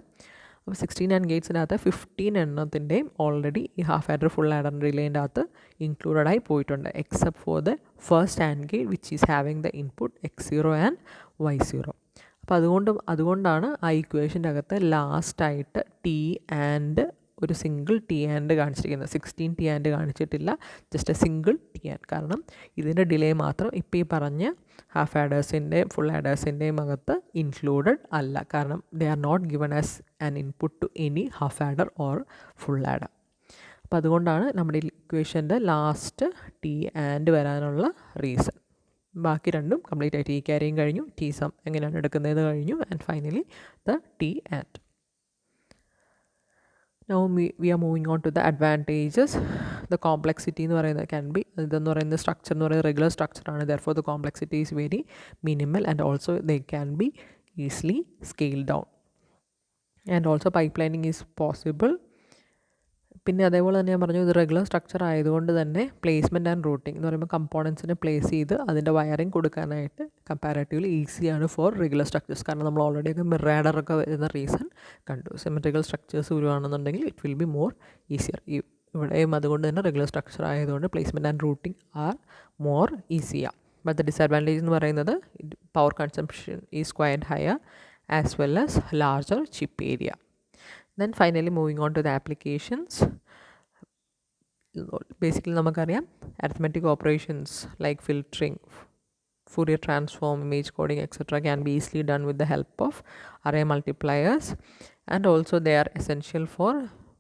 അപ്പോൾ 16 ആൻഡ് ഗേറ്റ്സിനകത്ത് 15 എണ്ണത്തിൻ്റെയും ഓൾറെഡി ഈ ഹാഫ് ആഡർ ഫുൾ ആഡറിൻ്റെ ഡിലേൻ്റെ അകത്ത് ഇൻക്ലൂഡഡ് ആയി പോയിട്ടുണ്ട്, except for the first and gate which is having the input x0 and y0. അപ്പോൾ അതുകൊണ്ടാണ് ആ ഇക്വേഷൻ്റെ അകത്ത് ലാസ്റ്റായിട്ട് ടി ആൻഡ് ഒരു സിംഗിൾ ടി ആൻഡ് കാണിച്ചിരിക്കുന്നത്. 16 ടി ആൻഡ് കാണിച്ചിട്ടില്ല, just A single T and. കാരണം ഇതിൻ്റെ ഡിലേ മാത്രം ഇപ്പോൾ ഈ പറഞ്ഞ ഹാഫ് ആഡേഴ്സിൻ്റെയും ഫുൾ ആഡേഴ്സിൻ്റെയും അകത്ത് ഇൻക്ലൂഡഡ് അല്ല. കാരണം they are not given as an input to any half adder or full adder. അപ്പോൾ അതുകൊണ്ടാണ് നമ്മുടെ ഇക്വേഷൻ്റെ ലാസ്റ്റ് ടി ആൻഡ് വരാനുള്ള റീസൺ. ബാക്കി രണ്ടും കംപ്ലീറ്റ് ആയിട്ട് ടി ക്യാരിയും കഴിഞ്ഞു, ടി സം എങ്ങനെയാണ് എടുക്കുന്നത് കഴിഞ്ഞു, and finally the T and. Now we are moving on to the advantages. The complexity എന്ന് പറയുന്നത് ക്യാൻ ബി, ഇതെന്ന് പറയുന്നത് സ്ട്രക്ചർ എന്ന് പറയുന്നത് റെഗുലർ സ്ട്രക്ചറാണ്. Therefore the complexity is very minimal and also they can be easily scale down and also pipelining is possible. പിന്നെ അതേപോലെ തന്നെ ഞാൻ പറഞ്ഞു, ഇത് റെഗുലർ സ്ട്രക്ചർ ആയതുകൊണ്ട് തന്നെ പ്ലേസ്മെൻറ്റ് ആൻഡ് റൂട്ടിംഗ് എന്ന് പറയുമ്പോൾ കമ്പോണൻസിനെ പ്ലേസ് ചെയ്ത് അതിൻ്റെ വയറിംഗ് കൊടുക്കാനായിട്ട് കമ്പാരാറ്റീവ്ലി ഈസിയാണ് ഫോർ റെഗുലർ സ്ട്രക്ചേഴ്സ്. കാരണം നമ്മൾ ഓൾറെഡിയൊക്കെ മിറാഡറൊക്കെ വരുന്ന റീസൺ കണ്ടു. സിമെട്രിക്കൽ സ്ട്രക്ചേഴ്സ് വരുവാണെന്നുണ്ടെങ്കിൽ it will be more easier. ഇവിടെയും അതുകൊണ്ട് തന്നെ റെഗുലർ സ്ട്രക്ചർ ആയതുകൊണ്ട് placement and routing are more ഈസിയാണ്. ബട്ട് ദ ഡിസഡ്വാൻറ്റേജ് എന്ന് പറയുന്നത് power consumption is quite higher as well as larger chip area. Then finally moving on to the applications. Basically നമുക്കറിയാം arithmetic operations like filtering, Fourier transform, image coding, etc. can be easily done with the help of array multipliers, and also they are essential for